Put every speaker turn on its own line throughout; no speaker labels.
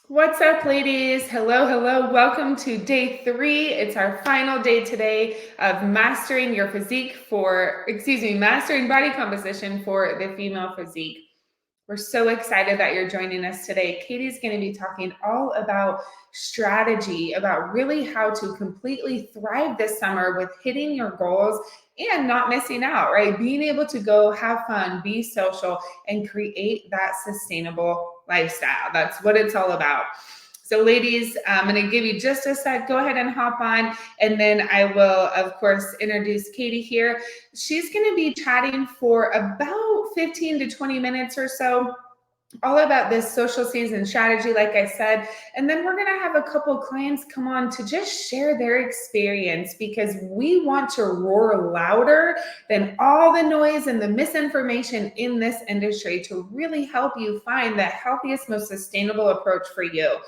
What's up, ladies? Hello, hello. Welcome to day 3. It's our final day today of mastering your physique mastering body composition for the female physique. We're so excited that you're joining us today. Katie's going to be talking all about strategy, about really how to completely thrive this summer with hitting your goals and not missing out, right? Being able to go have fun, be social, and create that sustainable lifestyle. That's what it's all about. So, ladies, I'm going to give you just a sec. Go ahead and hop on, and then I will, of course, introduce Katie here. She's going to be chatting for about 15 to 20 minutes or so, all about this social season strategy, like I said. And then we're going to have a couple clients come on to just share their experience, because we want to roar louder than all the noise and the misinformation in this industry to really help you find the healthiest, most sustainable approach for you.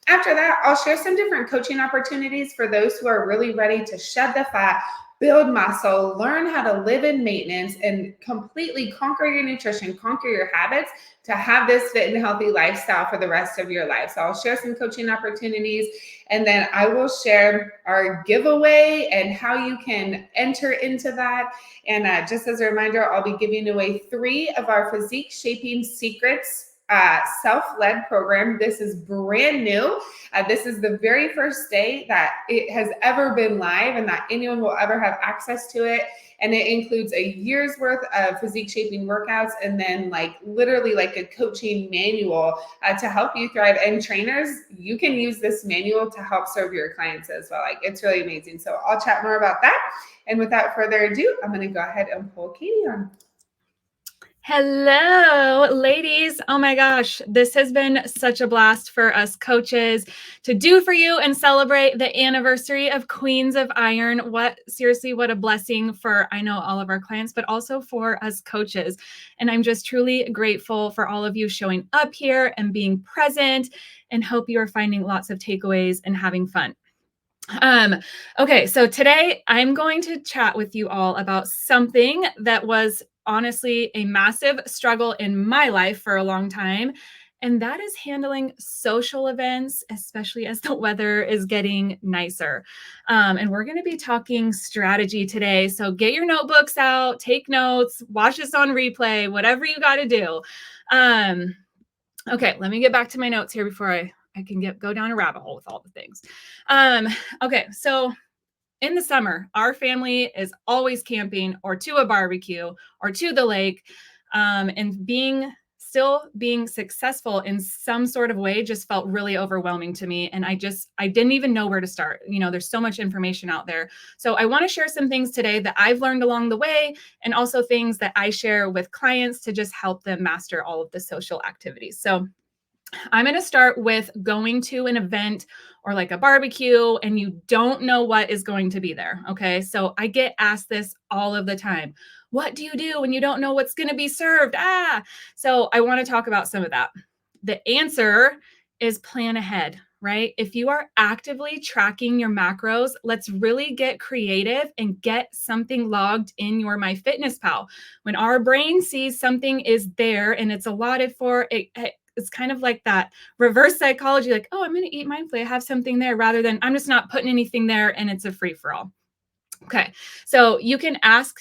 After that, I'll share some different coaching opportunities for those who are really ready to shed the fat, build muscle, learn how to live in maintenance, and completely conquer your nutrition, conquer your habits to have this fit and healthy lifestyle for the rest of your life. So I'll share some coaching opportunities, and then I will share our giveaway and how you can enter into that. And just as a reminder, I'll be giving away 3 of our Physique Shaping Secrets self-led program. This is brand new. This is the very first day that it has ever been live and that anyone will ever have access to it. And it includes a year's worth of physique shaping workouts, and then literally a coaching manual to help you thrive. And trainers, you can use this manual to help serve your clients as well. It's really amazing. So I'll chat more about that. And without further ado, I'm going to go ahead and pull Katie on.
Hello, ladies. Oh my gosh, this has been such a blast for us coaches to do for you and celebrate the anniversary of Queens of Iron. What a blessing for, I know, all of our clients, but also for us coaches. And I'm just truly grateful for all of you showing up here and being present, and hope you are finding lots of takeaways and having fun. Okay, so today I'm going to chat with you all about something that was honestly a massive struggle in my life for a long time, and that is handling social events, especially as the weather is getting nicer. And we're going to be talking strategy today. So get your notebooks out, take notes, watch this on replay, whatever you got to do. Okay, let me get back to my notes here before I can go down a rabbit hole with all the things. Okay, so in the summer, our family is always camping or to a barbecue or to the lake, and still being successful in some sort of way just felt really overwhelming to me. And I didn't even know where to start. There's so much information out there. So I want to share some things today that I've learned along the way, and also things that I share with clients to just help them master all of the social activities. So I'm going to start with going to an event or like a barbecue and you don't know what is going to be there. Okay. So I get asked this all of the time. What do you do when you don't know what's going to be served? So I want to talk about some of that. The answer is plan ahead, right? If you are actively tracking your macros, let's really get creative and get something logged in your MyFitnessPal. When our brain sees something is there and it's allotted for it, it's kind of like that reverse psychology, like, oh, I'm going to eat mindfully. I have something there, rather than I'm just not putting anything there and it's a free for all. Okay. So you can ask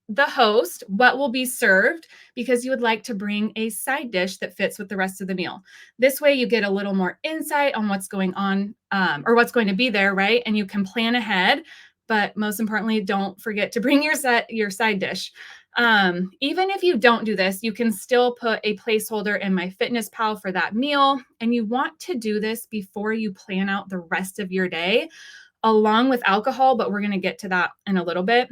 the host what will be served because you would like to bring a side dish that fits with the rest of the meal. This way you get a little more insight on what's going on, or what's going to be there, right? And you can plan ahead, but most importantly, don't forget to bring your side dish. Even if you don't do this, you can still put a placeholder in MyFitnessPal for that meal. And you want to do this before you plan out the rest of your day, along with alcohol, but we're going to get to that in a little bit.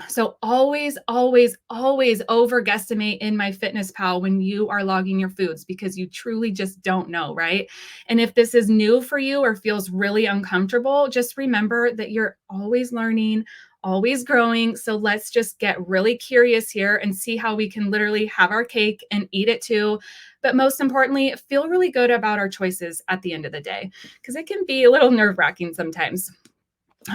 So always, always, always overguesstimate in MyFitnessPal when you are logging your foods, because you truly just don't know, right? And if this is new for you or feels really uncomfortable, just remember that you're always learning, always growing. So let's just get really curious here and see how we can literally have our cake and eat it too. But most importantly, feel really good about our choices at the end of the day, because it can be a little nerve-wracking sometimes.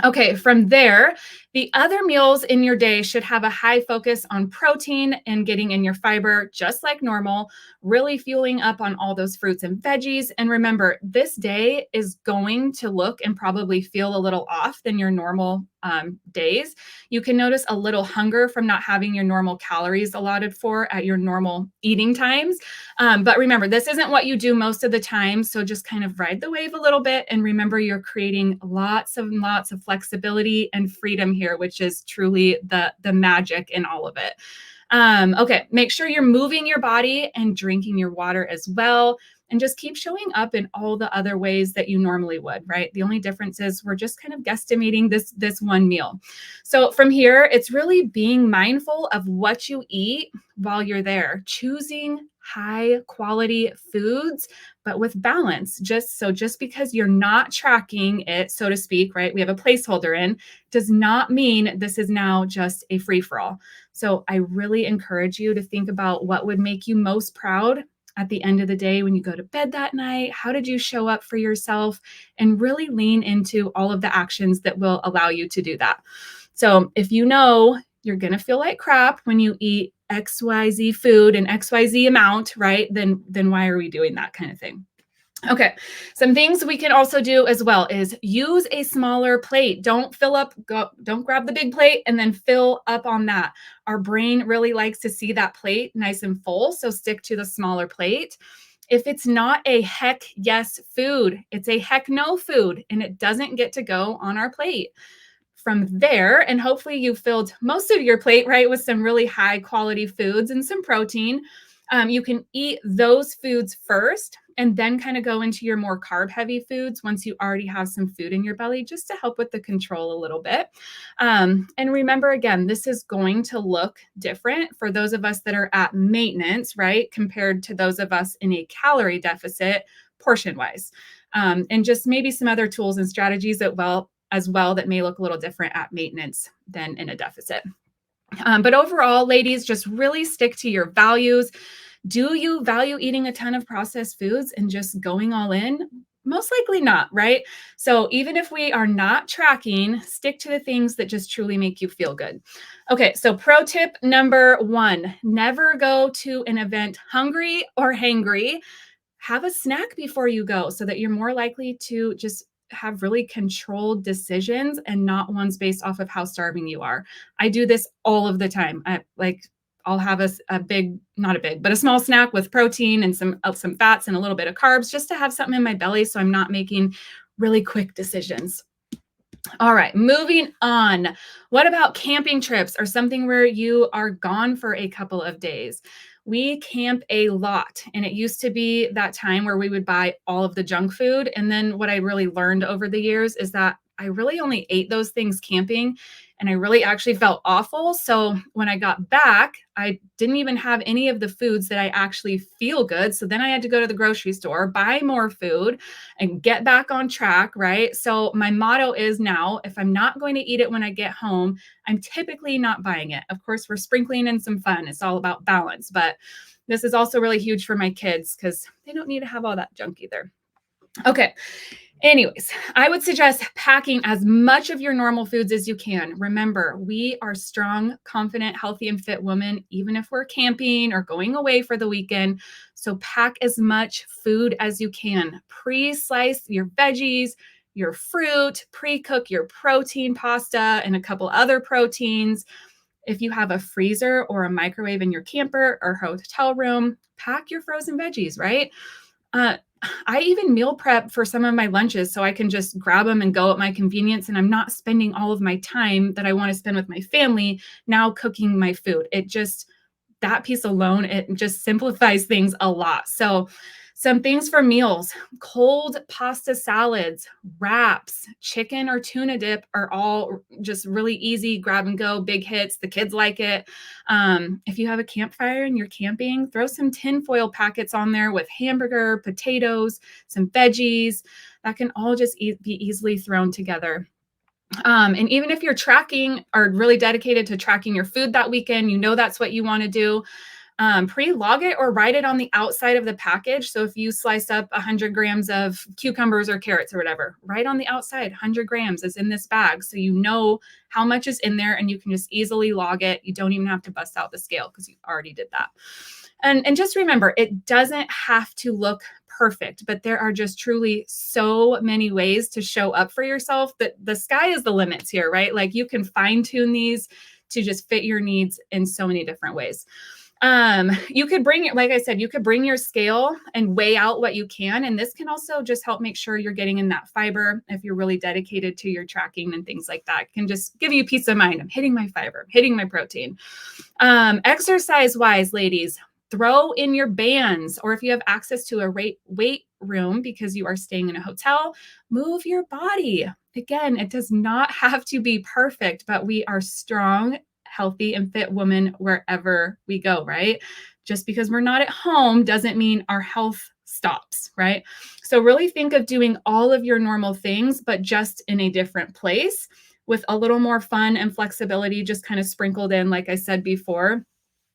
Okay, from there, the other meals in your day should have a high focus on protein and getting in your fiber, just like normal, really fueling up on all those fruits and veggies. And remember, this day is going to look and probably feel a little off than your normal days. You can notice a little hunger from not having your normal calories allotted for at your normal eating times. But remember, this isn't what you do most of the time. So just kind of ride the wave a little bit. And remember, you're creating lots and lots of flexibility and freedom here, which is truly the magic in all of it. Okay, make sure you're moving your body and drinking your water as well. And just keep showing up in all the other ways that you normally would, right? The only difference is we're just kind of guesstimating this one meal. So from here, it's really being mindful of what you eat while you're there, choosing high quality foods, but with balance. Just because you're not tracking it, so to speak, right? We have a placeholder in, does not mean this is now just a free for all. So I really encourage you to think about what would make you most proud at the end of the day when you go to bed that night. How did you show up for yourself? And really lean into all of the actions that will allow you to do that. So if you know you're going to feel like crap when you eat XYZ food and XYZ amount, right? Then why are we doing that kind of thing? Okay, some things we can also do as well is use a smaller plate. Don't don't grab the big plate and then fill up on that. Our brain really likes to see that plate nice and full, so stick to the smaller plate. If it's not a heck yes food, it's a heck no food, and it doesn't get to go on our plate. From there, and hopefully you filled most of your plate, right, with some really high quality foods and some protein. You can eat those foods first and then kind of go into your more carb heavy foods once you already have some food in your belly, just to help with the control a little bit. And remember, again, this is going to look different for those of us that are at maintenance, right, compared to those of us in a calorie deficit portion wise. And just maybe some other tools and strategies as well that may look a little different at maintenance than in a deficit. But overall, ladies, just really stick to your values. Do you value eating a ton of processed foods and just going all in? Most likely not, right? So even if we are not tracking, stick to the things that just truly make you feel good. Okay, so pro tip number 1, never go to an event hungry or hangry. Have a snack before you go so that you're more likely to just have really controlled decisions and not ones based off of how starving you are. I do this all of the time. I'll have a big, not a big, but a small snack with protein and some fats and a little bit of carbs just to have something in my belly so I'm not making really quick decisions. All right, moving on. What about camping trips or something where you are gone for a couple of days? We camp a lot, and it used to be that time where we would buy all of the junk food. And then what I really learned over the years is that I really only ate those things camping, and I really actually felt awful. So when I got back, I didn't even have any of the foods that I actually feel good. So then I had to go to the grocery store, buy more food, and get back on track, right? So my motto is now, if I'm not going to eat it when I get home, I'm typically not buying it. Of course, we're sprinkling in some fun. It's all about balance, but this is also really huge for my kids because they don't need to have all that junk either. Okay. Anyways, I would suggest packing as much of your normal foods as you can. Remember, we are strong, confident, healthy, and fit women, even if we're camping or going away for the weekend. So pack as much food as you can. Pre-slice your veggies, your fruit, pre-cook your protein pasta and a couple other proteins. If you have a freezer or a microwave in your camper or hotel room, pack your frozen veggies, right? I even meal prep for some of my lunches so I can just grab them and go at my convenience. And I'm not spending all of my time that I want to spend with my family now cooking my food. That piece alone, it just simplifies things a lot. So some things for meals: cold pasta salads, wraps, chicken or tuna dip are all just really easy grab and go, big hits. The kids like it. If you have a campfire and you're camping, throw some tinfoil packets on there with hamburger, potatoes, some veggies. That can all just be easily thrown together. And even if you're tracking or really dedicated to tracking your food that weekend, you know that's what you want to do. pre-log it or write it on the outside of the package. So if you slice up 100 grams of cucumbers or carrots or whatever, right on the outside, 100 grams is in this bag. So you know how much is in there and you can just easily log it. You don't even have to bust out the scale because you already did that. And just remember, it doesn't have to look perfect, but there are just truly so many ways to show up for yourself that the sky is the limits here, right? Like you can fine tune these to just fit your needs in so many different ways. You could bring, like I said, you could bring your scale and weigh out what you can. And this can also just help make sure you're getting in that fiber. If you're really dedicated to your tracking and things like that, it can just give you peace of mind. I'm hitting my fiber, I'm hitting my protein. Exercise wise, ladies, throw in your bands, or if you have access to a weight room because you are staying in a hotel, move your body. Again, it does not have to be perfect, but we are strong, healthy, and fit women wherever we go, right? Just because we're not at home doesn't mean our health stops, right? So really think of doing all of your normal things, but just in a different place with a little more fun and flexibility just kind of sprinkled in, like I said before.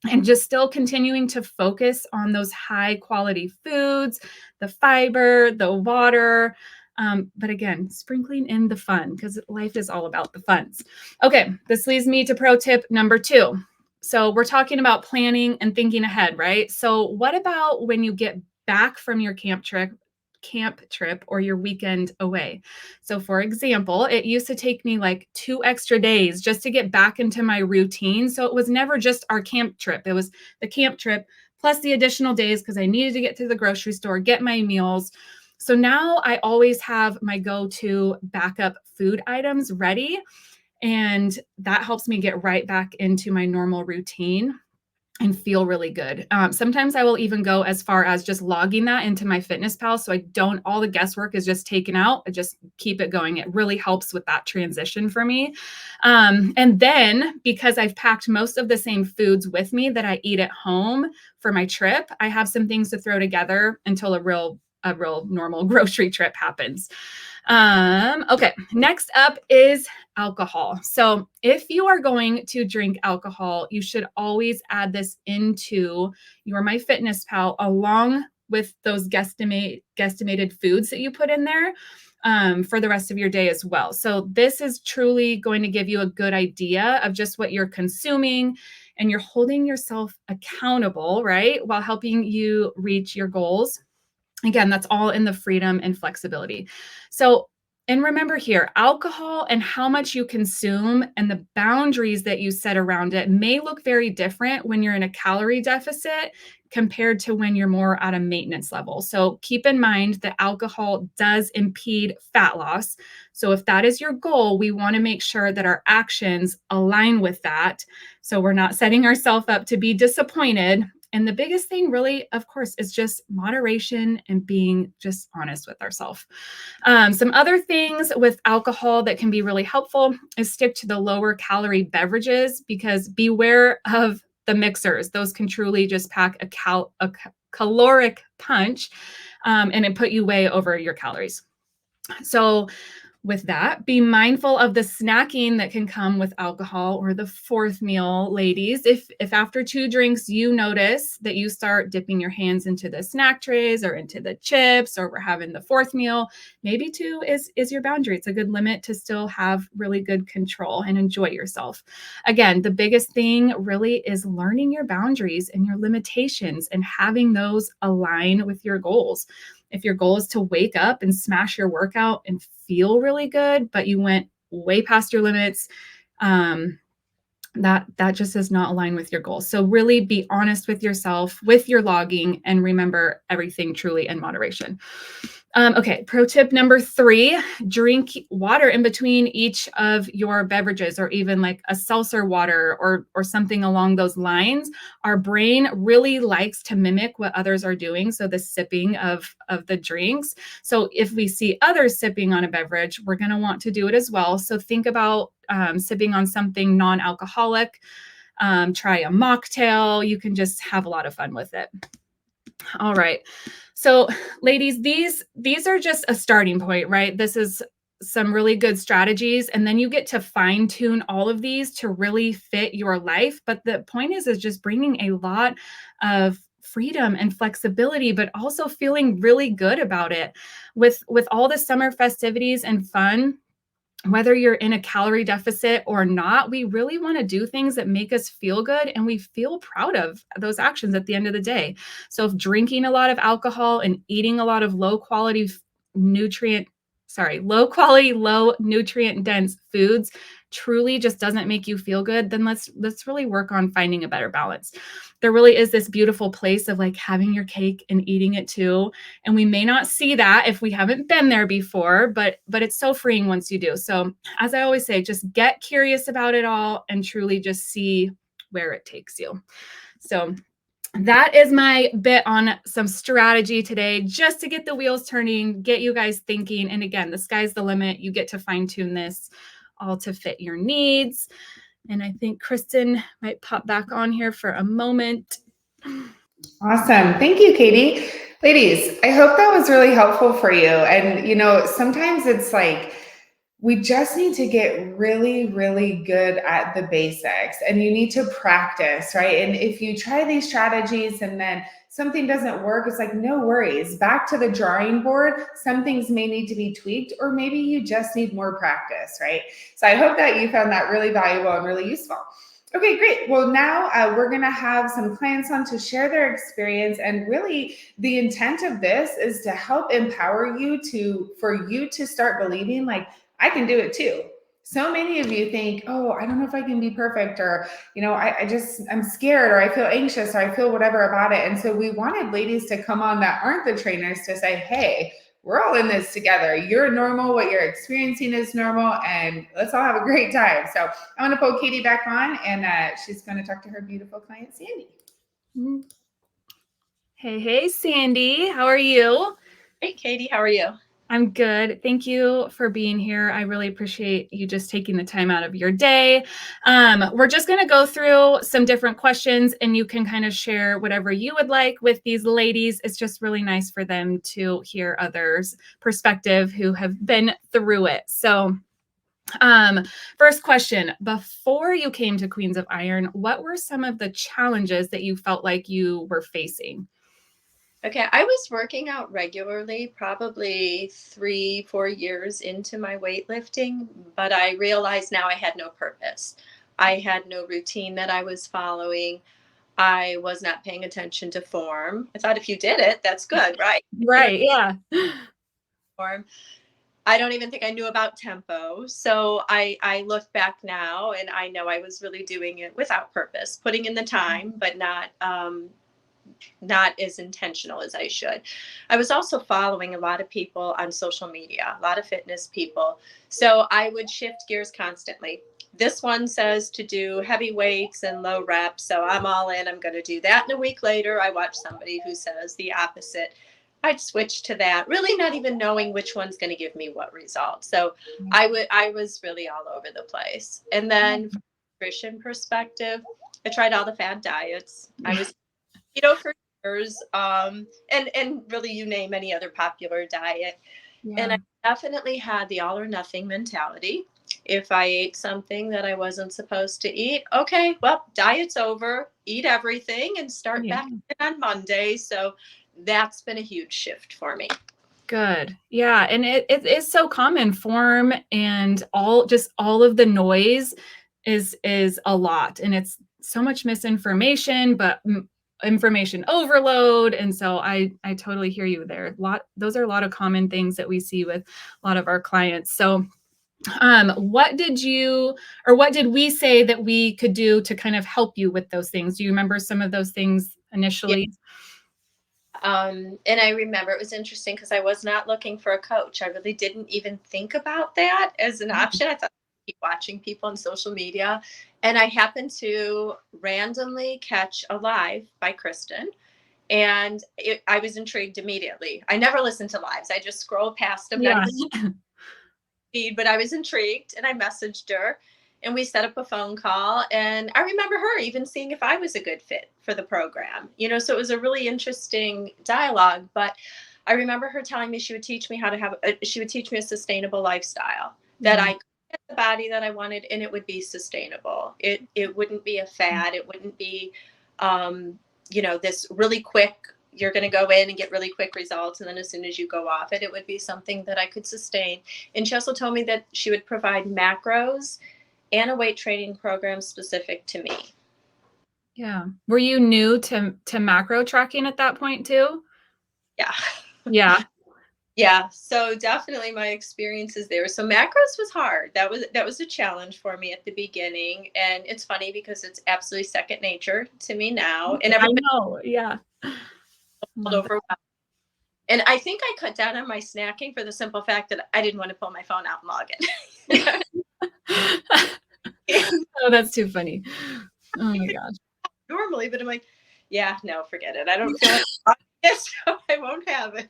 And just still continuing to focus on those high quality foods, the fiber, the water. But again, sprinkling in the fun because life is all about the funs. Okay, this leads me to pro tip number 2. So we're talking about planning and thinking ahead, right? So what about when you get back from your camp trip or your weekend away? So for example, it used to take me like 2 extra days just to get back into my routine. So it was never just our camp trip. It was the camp trip plus the additional days because I needed to get to the grocery store, get my meals. So now I always have my go-to backup food items ready. And that helps me get right back into my normal routine and feel really good. Sometimes I will even go as far as just logging that into my Fitness Pal. So all the guesswork is just taken out. I just keep it going. It really helps with that transition for me. And then because I've packed most of the same foods with me that I eat at home for my trip, I have some things to throw together until a real normal grocery trip happens. Okay, next up is alcohol. So if you are going to drink alcohol, you should always add this into your MyFitnessPal along with those guesstimated foods that you put in there for the rest of your day as well. So this is truly going to give you a good idea of just what you're consuming, and you're holding yourself accountable, right? While helping you reach your goals. Again, that's all in the freedom and flexibility. So, and remember here, alcohol and how much you consume and the boundaries that you set around it may look very different when you're in a calorie deficit compared to when you're more at a maintenance level. So keep in mind that alcohol does impede fat loss. So if that is your goal, we want to make sure that our actions align with that. So we're not setting ourselves up to be disappointed. And the biggest thing really, of course, is just moderation and being just honest with ourselves. Some other things with alcohol that can be really helpful is stick to the lower calorie beverages, because beware of the mixers. Those can truly just pack a caloric punch and it put you way over your calories. So with that, be mindful of the snacking that can come with alcohol, or the fourth meal, ladies. If after 2 drinks you notice that you start dipping your hands into the snack trays or into the chips, or we're having the fourth meal, maybe 2 is your boundary. It's a good limit to still have really good control and enjoy yourself. Again, the biggest thing really is learning your boundaries and your limitations and having those align with your goals. If your goal is to wake up and smash your workout and feel really good, but you went way past your limits, that just does not align with your goals. So really be honest with yourself, with your logging, and remember everything truly in moderation. Okay, pro tip number 3, drink water in between each of your beverages, or even like a seltzer water or something along those lines. Our brain really likes to mimic what others are doing. So the sipping of the drinks. So if we see others sipping on a beverage, we're going to want to do it as well. So think about sipping on something non-alcoholic. Try a mocktail. You can just have a lot of fun with it. All right. So ladies, these are just a starting point, right? This is some really good strategies, and then you get to fine tune all of these to really fit your life. But the point is just bringing a lot of freedom and flexibility, but also feeling really good about it. With all the summer festivities and fun, whether you're in a calorie deficit or not, we really want to do things that make us feel good and we feel proud of those actions at the end of the day. So if drinking a lot of alcohol and eating a lot of nutrient low quality, low nutrient dense foods truly just doesn't make you feel good, then let's really work on finding a better balance. There really is this beautiful place of like having your cake and eating it too. And we may not see that if we haven't been there before, but it's so freeing once you do. So as I always say, just get curious about it all and truly just see where it takes you. So that is my bit on some strategy today, just to get the wheels turning, get you guys thinking. And again, the sky's the limit. You get to fine tune this all to fit your needs. And I think Kristen might pop back on here for a moment.
Awesome. Thank you, Katie. Ladies, I hope that was really helpful for you. And, sometimes it's like we just need to get really, really good at the basics, and you need to practice, right? And if you try these strategies and then something doesn't work, it's like, no worries. Back to the drawing board. Some things may need to be tweaked, or maybe you just need more practice, right? So I hope that you found that really valuable and really useful. Okay, great. Well, now we're going to have some clients on to share their experience. And really, the intent of this is to help empower you for you to start believing like, I can do it too. So many of you think, oh, I don't know if I can be perfect, or, I'm scared, or I feel anxious, or I feel whatever about it. And so we wanted ladies to come on that aren't the trainers to say, hey, we're all in this together. You're normal. What you're experiencing is normal, and let's all have a great time. So I'm going to pull Katie back on, and she's going to talk to her beautiful client, Sandy.
Hey, Sandy. How are you?
Hey, Katie. How are you?
I'm good. Thank you for being here. I really appreciate you just taking the time out of your day. We're just going to go through some different questions, and you can kind of share whatever you would like with these ladies. It's just really nice for them to hear others' perspective who have been through it. So first question, before you came to Queens of Iron, what were some of the challenges that you felt like you were facing?
Okay, I was working out regularly, probably 3-4 years into my weightlifting, but I realized now I had no purpose. I had no routine that I was following. I was not paying attention to form. I thought if you did it, that's good, right?
Right, yeah.
Form. I don't even think I knew about tempo. So I look back now and I know I was really doing it without purpose, putting in the time, but not as intentional as I should. I was also following a lot of people on social media, a lot of fitness people. So I would shift gears constantly. This one says to do heavy weights and low reps. So I'm all in, I'm going to do that. And a week later, I watch somebody who says the opposite. I'd switch to that, really not even knowing which one's going to give me what result. So I was really all over the place. And then from a nutrition perspective, I tried all the fad diets. I was for years, and really you name any other popular diet. Yeah. And I definitely had the all or nothing mentality. If I ate something that I wasn't supposed to eat, okay, well, diet's over, eat everything and start back on Monday. So that's been a huge shift for me.
Good. Yeah. And it is so common. Form and all of the noise is a lot. And it's so much misinformation, but information overload. And so I totally hear you there. Those are a lot of common things that we see with a lot of our clients. So what did we say that we could do to kind of help you with those things? Do you remember some of those things initially?
Yeah. And I remember it was interesting because I was not looking for a coach. I really didn't even think about that as an option. I thought I'd keep watching people on social media. And I happened to randomly catch a live by Kristen. And I was intrigued immediately. I never listened to lives. I just scroll past them.
Yeah.
But I was intrigued and I messaged her and we set up a phone call. And I remember her even seeing if I was a good fit for the program, so it was a really interesting dialogue. But I remember her telling me she would teach me how to she would teach me a sustainable lifestyle, that
Yeah.
I could get the body that I wanted and it would be sustainable. It wouldn't be a fad. It wouldn't be, this really quick, you're going to go in and get really quick results. And then as soon as you go off it, it would be something that I could sustain. And she also told me that she would provide macros and a weight training program specific to me.
Yeah. Were you new to macro tracking at that point too?
Yeah.
Yeah.
Yeah, so definitely my experiences there. So macros was hard. That was a challenge for me at the beginning, and it's funny because it's absolutely second nature to me now, and
I
everybody
know. Yeah.
felt
Love that.
overwhelmed. And I think I cut down on my snacking for the simple fact that I didn't want to pull my phone out and log it.
Oh, that's too funny. Oh my gosh.
Normally, but I'm like, yeah, no, forget it. I don't feel like it, so I won't have it.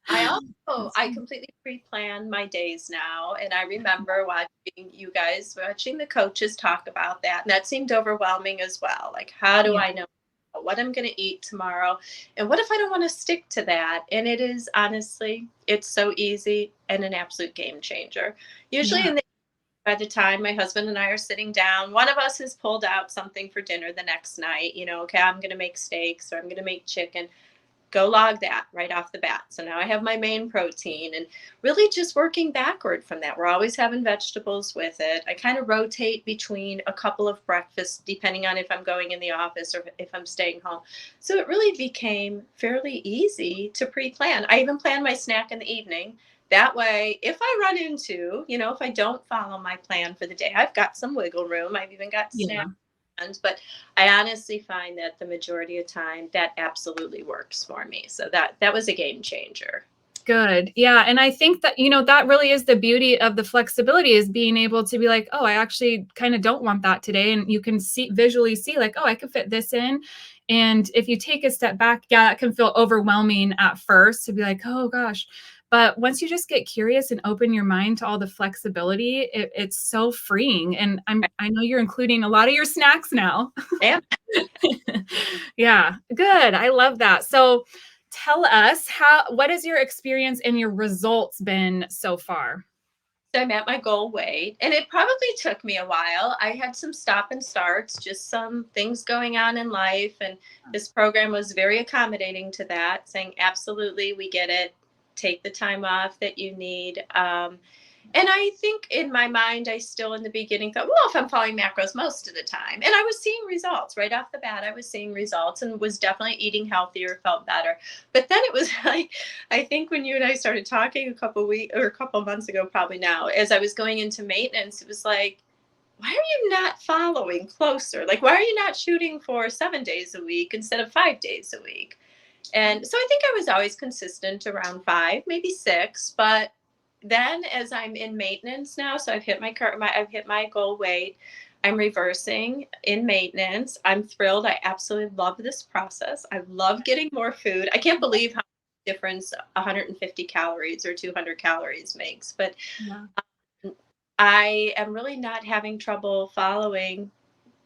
I completely pre-plan my days now, and I remember watching the coaches talk about that, and that seemed overwhelming as well. Like, how do
Yeah.
I know what I'm going to eat tomorrow, and what if I don't want to stick to that? And it is honestly, it's so easy and an absolute game changer. Usually,
Yeah.
by the time my husband and I are sitting down, one of us has pulled out something for dinner the next night. Okay, I'm going to make steaks or I'm going to make chicken. Go log that right off the bat. So now I have my main protein, and really just working backward from that. We're always having vegetables with it. I kind of rotate between a couple of breakfasts depending on if I'm going in the office or if I'm staying home. So it really became fairly easy to pre-plan. I even plan my snack in the evening. That way, if I run into, if I don't follow my plan for the day, I've got some wiggle room. I've even got
Yeah.
snacks. But I honestly find that the majority of time that absolutely works for me. So that was a game changer.
Good. Yeah. And I think that, that really is the beauty of the flexibility, is being able to be like, oh, I actually kind of don't want that today. And you can visually see like, oh, I could fit this in. And if you take a step back, yeah, that can feel overwhelming at first to be like, oh gosh. But once you just get curious and open your mind to all the flexibility, it's so freeing. And I know you're including a lot of your snacks now.
Yeah.
Yeah, good. I love that. So tell us, what is your experience and your results been so far?
So I'm at my goal weight, and it probably took me a while. I had some stop and starts, just some things going on in life. And this program was very accommodating to that, saying, absolutely, we get it. Take the time off that you need. And I think in my mind, I still in the beginning thought, well, if I'm following macros most of the time. And I was seeing results right off the bat. I was seeing results and was definitely eating healthier, felt better. But then it was like, I think when you and I started talking a couple months ago, probably now, as I was going into maintenance, it was like, why are you not following closer? Like, why are you not shooting for 7 days a week instead of 5 days a week? And so I think I was always consistent around 5, maybe 6, but then as I'm in maintenance now, so I've hit I've hit my goal weight. I'm reversing in maintenance. I'm thrilled. I absolutely love this process. I love getting more food. I can't believe how much difference 150 calories or 200 calories makes, but
Yeah.
I am really not having trouble following.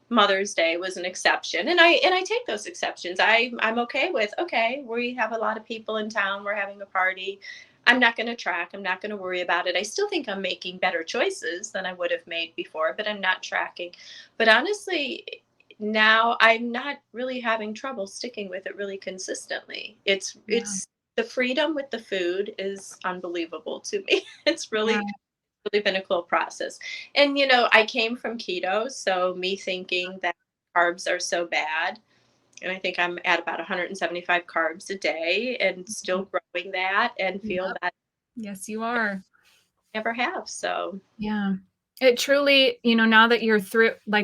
Mother's Day was an exception, and I take those exceptions. I'm okay with, okay, we have a lot of people in town, we're having a party. I'm not going to track. I'm not going to worry about it. I still think I'm making better choices than I would have made before, but I'm not tracking. But honestly, now I'm not really having trouble sticking with it really consistently. It's the freedom with the food is unbelievable to me. It's
Yeah.
really been a cool process. And I came from keto, so me thinking that carbs are so bad, and I think I'm at about 175 carbs a day and still growing that and feel
Yep.
that
Yes, you are.
I never have. So
Yeah. It truly, now that you're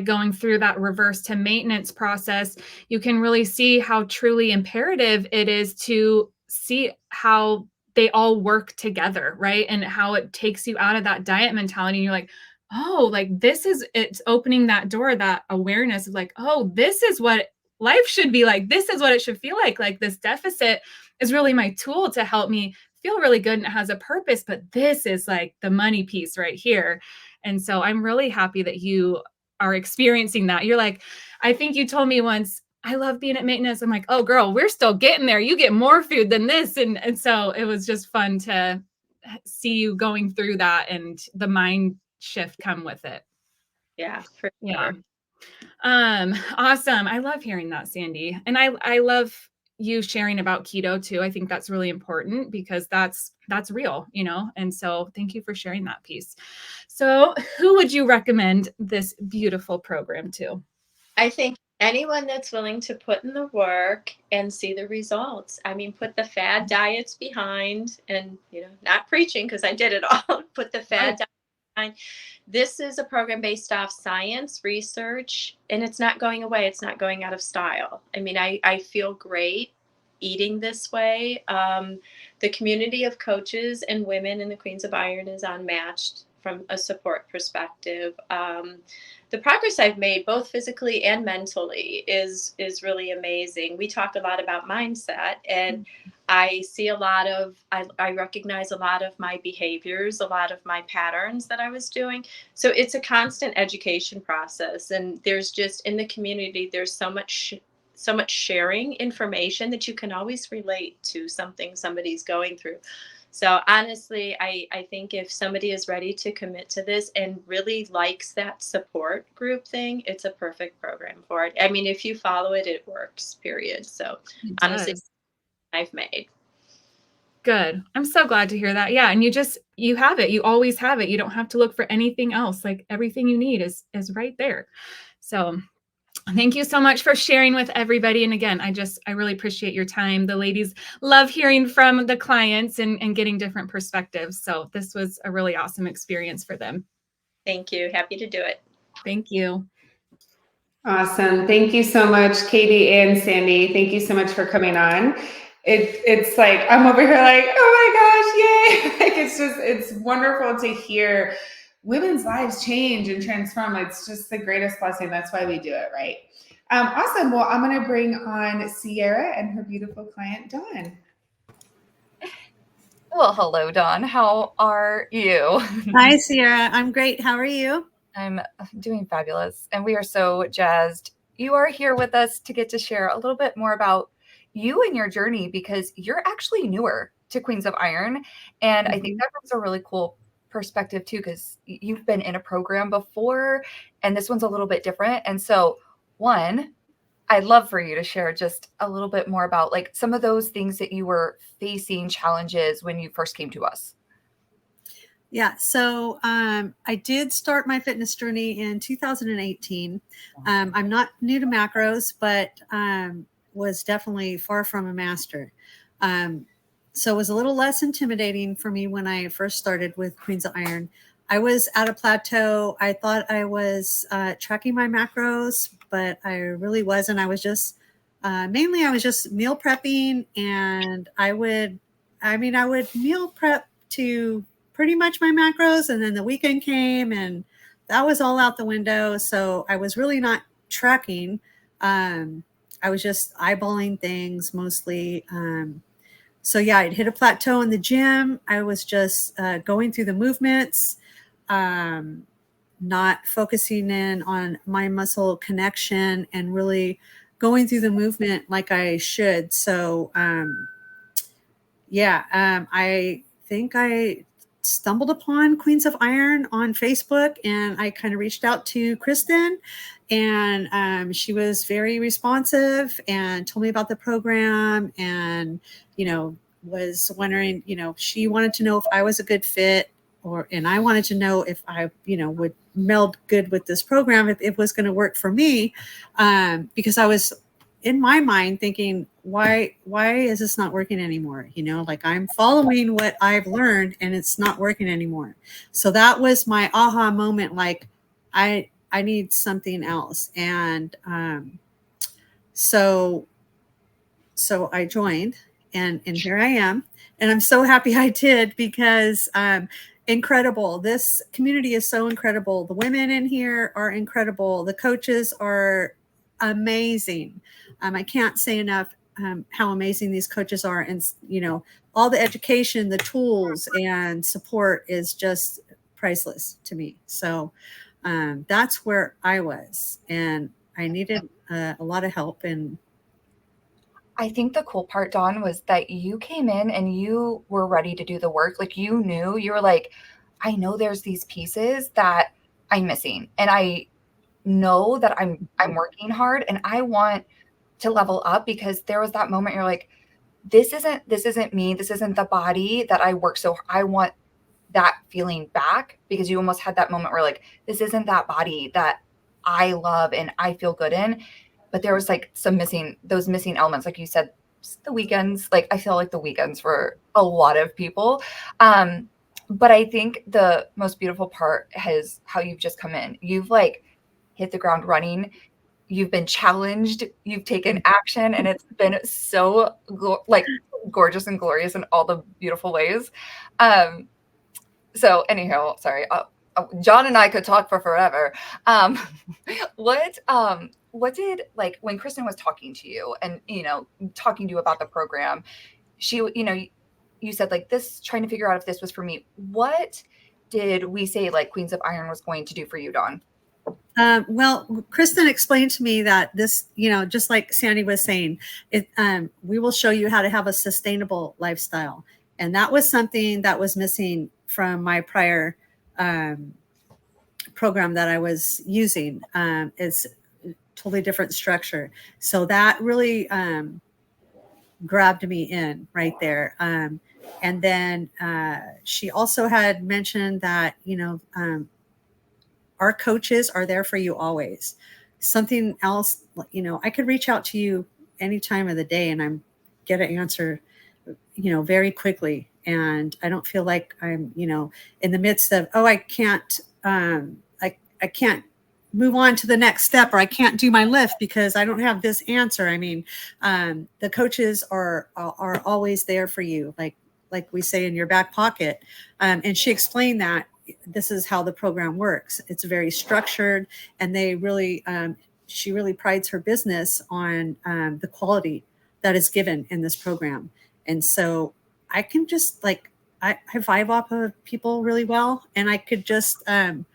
going through that reverse to maintenance process, you can really see how truly imperative it is to see how they all work together, right? And how it takes you out of that diet mentality. And you're like, oh, like it's opening that door, that awareness of like, oh, this is what life should be like. This is what it should feel like. Like this deficit is really my tool to help me feel really good and it has a purpose, but this is like the money piece right here. And so I'm really happy that you are experiencing that. You're like, I think you told me once, I love being at maintenance. I'm like, oh girl, we're still getting there. You get more food than this. And so it was just fun to see you going through that and the mind shift come with it.
Yeah, for
Yeah.
sure.
Awesome. I love hearing that, Sandy. And I love you sharing about keto too. I think that's really important because that's real, you know? And so thank you for sharing that piece. So who would you recommend this beautiful program to?
I think anyone that's willing to put in the work and see the results. I mean, put the fad diets behind and, not preaching because I did it all, put the fad diet behind. This is a program based off science, research, and it's not going away. It's not going out of style. I mean, I feel great eating this way. The community of coaches and women in the Queens of Iron is unmatched from a support perspective. The progress I've made, both physically and mentally, is really amazing. We talk a lot about mindset, and I see I recognize a lot of my behaviors, a lot of my patterns that I was doing. So it's a constant education process, and there's just in the community, there's so much sharing information that you can always relate to something somebody's going through. So honestly, I think if somebody is ready to commit to this and really likes that support group thing, it's a perfect program for it. I mean, if you follow it, it works, period. So honestly, I've made.
Good. I'm so glad to hear that. Yeah. And you have it. You always have it. You don't have to look for anything else. Like everything you need is right there. So thank you so much for sharing with everybody. And again, I really appreciate your time. The ladies love hearing from the clients and getting different perspectives. So this was a really awesome experience for them.
Thank you. Happy to do it.
Thank you.
Awesome. Thank you so much, Katie and Sandy. Thank you so much for coming on. It's like, I'm over here like, oh my gosh, yay. Like, it's wonderful to hear women's lives change and transform. It's just the greatest blessing. That's why we do it, right? Awesome. Well, I'm going to bring on Sierra and her beautiful client, Dawn.
Well, hello, Dawn. How are you?
Hi, Sierra. I'm great. How are you?
I'm doing fabulous. And we are so jazzed you are here with us to get to share a little bit more about you and your journey, because you're actually newer to Queens of Iron. And I think that brings a really cool perspective too, because you've been in a program before and this one's a little bit different. And so one, I'd love for you to share just a little bit more about like some of those things that you were facing, challenges when you first came to us.
Yeah, so I did start my fitness journey in 2018. I'm not new to macros, but was definitely far from a master. So it was a little less intimidating for me when I first started with Queens of Iron. I was at a plateau. I thought I was tracking my macros, but I really wasn't. I was just mainly I was just meal prepping, and I would meal prep to pretty much my macros, and then the weekend came and that was all out the window. So I was really not tracking. I was just eyeballing things mostly. So yeah, I'd hit a plateau in the gym. I was just going through the movements, not focusing in on my muscle connection and really going through the movement like I should. So I think I stumbled upon Queens of Iron on Facebook, and I kind of reached out to Kristen, and she was very responsive and told me about the program, and was wondering, she wanted to know if I was a good fit, and I wanted to know if I would meld good with this program, if it was going to work for me, because I was in my mind thinking, why is this not working anymore? Like I'm following what I've learned and it's not working anymore. So that was my aha moment. Like I need something else. And so I joined, and here I am. And I'm so happy I did, because incredible. This community is so incredible. The women in here are incredible. The coaches are amazing. I can't say enough how amazing these coaches are. And, all the education, the tools and support is just priceless to me. So that's where I was. And I needed a lot of help. And
I think the cool part, Dawn, was that you came in and you were ready to do the work. Like you knew, you were like, I know there's these pieces that I'm missing, and I know that I'm working hard, and I want to level up, because there was that moment you're like, this isn't me. This isn't the body that I work so hard. I want that feeling back, because you almost had that moment where like, this isn't that body that I love and I feel good in. But there was like those missing elements. Like you said, the weekends, like I feel like the weekends for a lot of people. But I think the most beautiful part is how you've just come in. You've like hit the ground running. You've been challenged, you've taken action, and it's been so like gorgeous and glorious in all the beautiful ways. So anyhow, sorry, John and I could talk for forever. Um, what did, like, when Kristen was talking to you and, talking to you about the program, she, you said like this, trying to figure out if this was for me. What did we say like Queens of Iron was going to do for you, Dawn?
Well, Kristen explained to me that this, just like Sandy was saying, we will show you how to have a sustainable lifestyle. And that was something that was missing from my prior program that I was using. It's totally different structure. So that really grabbed me in right there. And then she also had mentioned that, our coaches are there for you always. Something else, I could reach out to you any time of the day and get an answer, very quickly. And I don't feel like I'm, in the midst of, I can't, I can't move on to the next step, or I can't do my lift because I don't have this answer. I mean, the coaches are always there for you. Like we say, in your back pocket. And she explained that this is how the program works. It's very structured, and they really, she really prides her business on the quality that is given in this program. And so I can just I vibe off of people really well, and I could just tell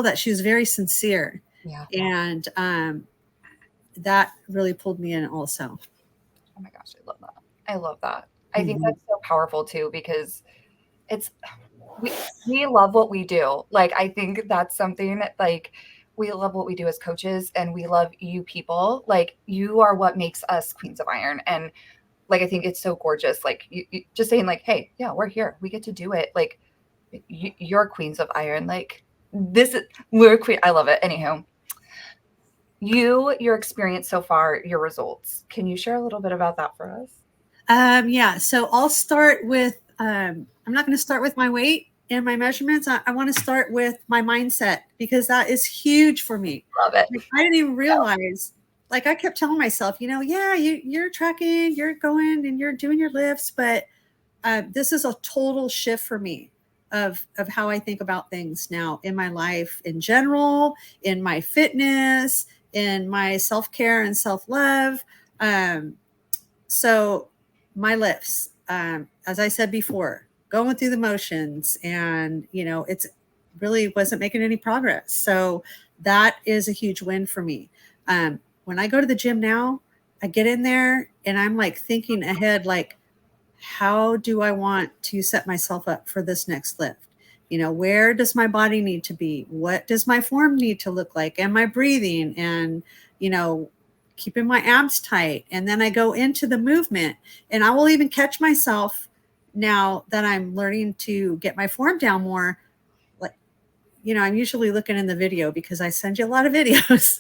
that she was very sincere.
Yeah.
And that really pulled me in also.
Oh my gosh, I love that. I love that. I think that's so powerful too, because we love what we do. Like, I think that's something that, like, we love what we do as coaches, and we love you people. Like, you are what makes us Queens of Iron. And like, I think it's so gorgeous. Like, you just saying like, hey, yeah, we're here. We get to do it. Like, you're Queens of Iron. Like, we're queen. I love it. Anyhow, your experience so far, your results. Can you share a little bit about that for us?
Yeah. So I'll start with, I'm not going to start with my weight and my measurements. I want to start with my mindset, because that is huge for me.
Love it.
I didn't even realize, I kept telling myself, yeah, you're tracking, you're going and you're doing your lifts, but this is a total shift for me of how I think about things now in my life in general, in my fitness, in my self-care and self-love. So my lifts, as I said before, going through the motions, and, it's really wasn't making any progress. So that is a huge win for me. When I go to the gym now, I get in there and I'm like thinking ahead, like, how do I want to set myself up for this next lift? Where does my body need to be? What does my form need to look like? Am I breathing? And, keeping my abs tight. And then I go into the movement, and I will even catch myself now that I'm learning to get my form down more. I'm usually looking in the video, because I send you a lot of videos.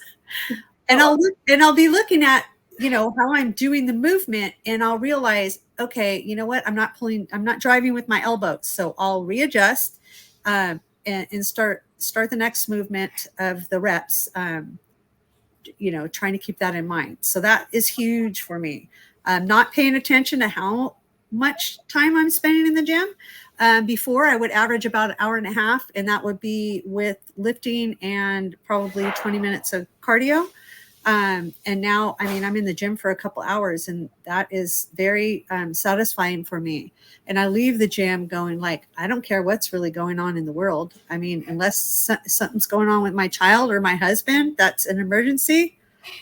And I'll be looking at, how I'm doing the movement, and I'll realize, okay, you know what? I'm not driving with my elbows. So I'll readjust and start the next movement of the reps, trying to keep that in mind. So that is huge for me. Not paying attention to how much time I'm spending in the gym. Before, I would average about an hour and a half, and that would be with lifting and probably 20 minutes of cardio. And now, I mean, I'm in the gym for a couple hours, and that is very satisfying for me. And I leave the gym going like, I don't care what's really going on in the world. I mean, unless something's going on with my child or my husband, that's an emergency.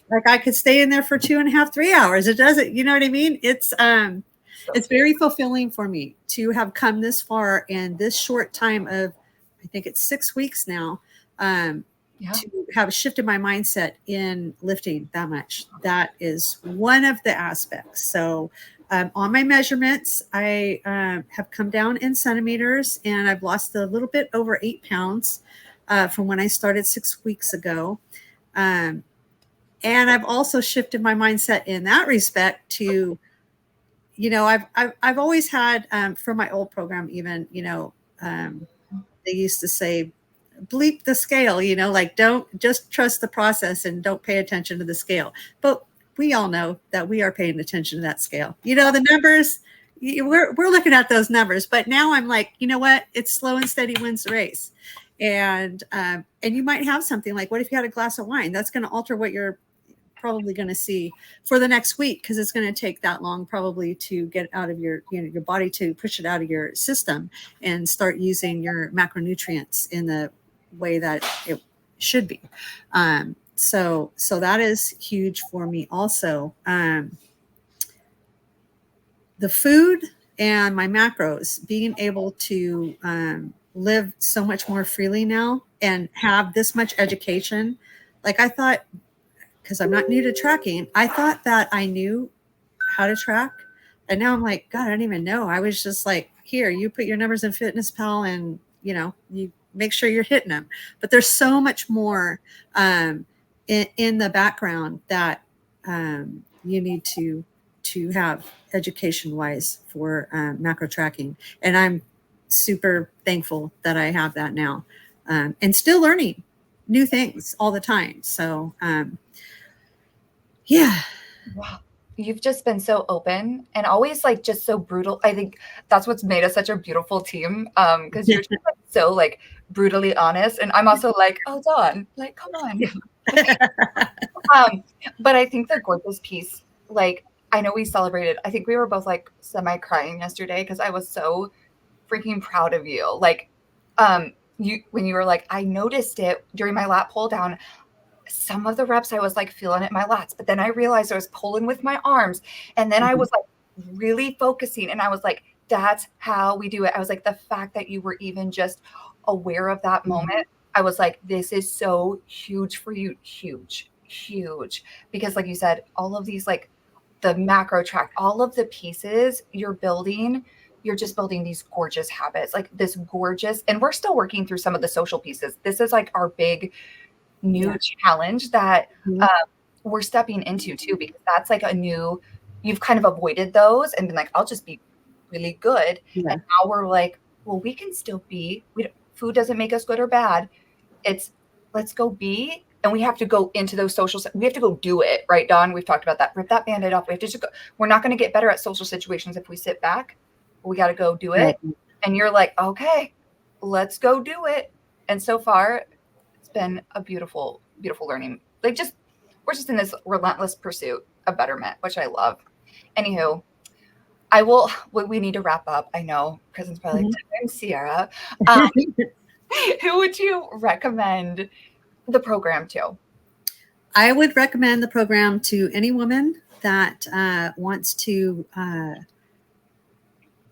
Like I could stay in there for 2.5, 3 hours. It doesn't, you know what I mean? It's very fulfilling for me to have come this far in this short time of, I think it's 6 weeks now, to have shifted my mindset in lifting that much. That is one of the aspects. So on my measurements, I have come down in centimeters, and I've lost a little bit over 8 pounds from when I started 6 weeks ago. And I've also shifted my mindset in that respect to, you know, I've always had from my old program, even, you know, they used to say, bleep the scale, you know, like don't just trust the process and don't pay attention to the scale. But we all know that we are paying attention to that scale. You know, the numbers, we're looking at those numbers. But now I'm like, you know what? It's slow and steady wins the race. And you might have something like, what if you had a glass of wine? That's going to alter what you're probably going to see for the next week, because it's going to take that long probably to get out of your, you know, your body, to push it out of your system and start using your macronutrients in the way that it should be. So that is huge for me also. The food and my macros, being able to live so much more freely now and have this much education. Like I thought, because I'm not new to tracking, I thought that I knew how to track. And now I'm like, God, I don't even know. I was just like, here, you put your numbers in FitnessPal and, you know, you make sure you're hitting them. But there's so much more in the background that you need to have education wise for macro tracking. And I'm super thankful that I have that now, and still learning new things all the time. So, yeah.
Wow. You've just been so open and always like just so brutal. I think that's what's made us such a beautiful team. Because you're just like, so like brutally honest. And I'm also like, oh, Dawn, like, come on. But I think the gorgeous piece, like, I know we celebrated, I think we were both like semi crying yesterday because I was so freaking proud of you. Like, when you were like, I noticed it during my lat pull down. Some of the reps I was like feeling it in my lats, but then I realized I was pulling with my arms, and then I was like really focusing, and I was like, that's how we do it. I was like, the fact that you were even just aware of that moment, I was like, this is so huge for you. Huge, because like you said, all of these, like the macro track, all of the pieces you're just building these gorgeous habits, like this gorgeous, and we're still working through some of the social pieces. This is like our big new challenge that we're stepping into too, because that's like you've kind of avoided those and been like, I'll just be really good. And now we're like, well, we can still be, food doesn't make us good or bad. It's let's go be, and we have to go into those social, we have to go do it. Right, Dawn? We've talked about that. Rip that Band-Aid off. We have to just go. We're not going to get better at social situations if we sit back. We got to go do it. And you're like, okay, let's go do it. And so far, been a beautiful learning. Like we're just in this relentless pursuit of betterment, which I love. Anywho, we need to wrap up. I know Kristen's probably like, I'm Sierra. Who would you recommend the program to?
I would recommend the program to any woman that wants to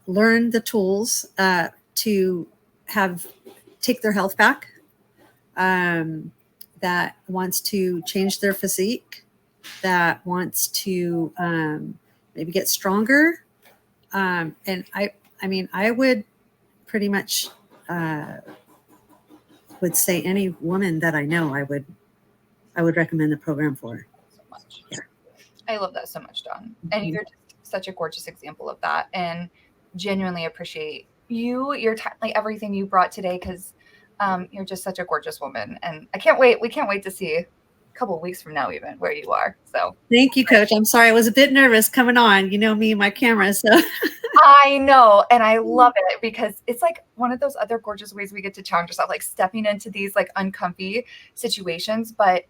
learn the tools to take their health back. That wants to change their physique, that wants to maybe get stronger. And I mean, I would pretty much would say any woman that I know, I would recommend the program for.
So much. Yeah. I love that so much, Dawn. And you're just such a gorgeous example of that, and genuinely appreciate your time, like everything you brought today, because you're just such a gorgeous woman, and we can't wait to see a couple of weeks from now even where you are. So
thank you, Coach. I'm sorry, I was a bit nervous coming on, you know me and my camera, so
I know, and I love it because it's like one of those other gorgeous ways we get to challenge ourselves, like stepping into these like uncomfy situations. But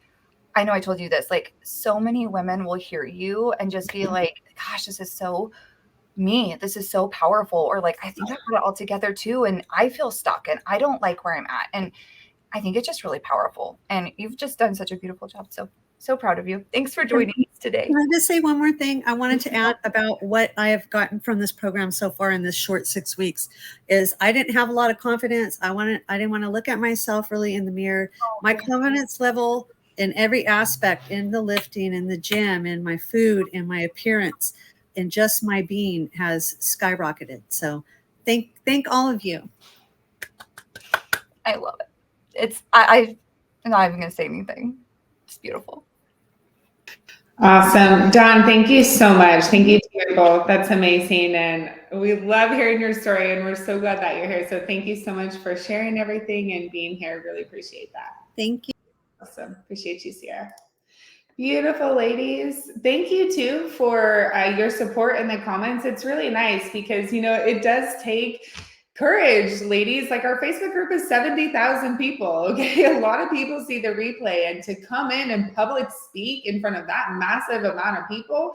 I know I told you this, like so many women will hear you and just be like, gosh, this is so me. This is so powerful. Or like, I think I put it all together too. And I feel stuck and I don't like where I'm at. And I think it's just really powerful. And you've just done such a beautiful job. So proud of you. Thanks for joining us today.
Can I just say one more thing? I wanted to add about what I have gotten from this program so far in this short 6 weeks is I didn't have a lot of confidence. I didn't want to look at myself really in the mirror. My confidence level in every aspect, in the lifting, in the gym, in my food, in my appearance, in just my being has skyrocketed. So thank all of you.
I love it. I'm not even going to say anything. It's beautiful.
Awesome. Dawn, thank you so much. Thank you to you both. That's amazing. And we love hearing your story and we're so glad that you're here. So thank you so much for sharing everything and being here. Really appreciate that.
Thank you.
Awesome. Appreciate you, Sierra. Beautiful ladies. Thank you too for your support in the comments. It's really nice because, you know, it does take courage, ladies. Like our Facebook group is 70,000 people. Okay. A lot of people see the replay and to come in and public speak in front of that massive amount of people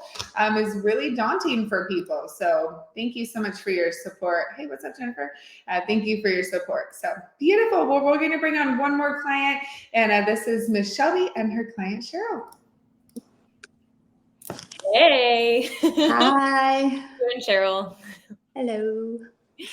is really daunting for people. So thank you so much for your support. Hey, what's up, Jennifer? Thank you for your support. So beautiful. Well, we're going to bring on one more client and this is Miss Shelby and her client, Cheryl.
Hey.
Hi.
Doing, Cheryl.
Hello.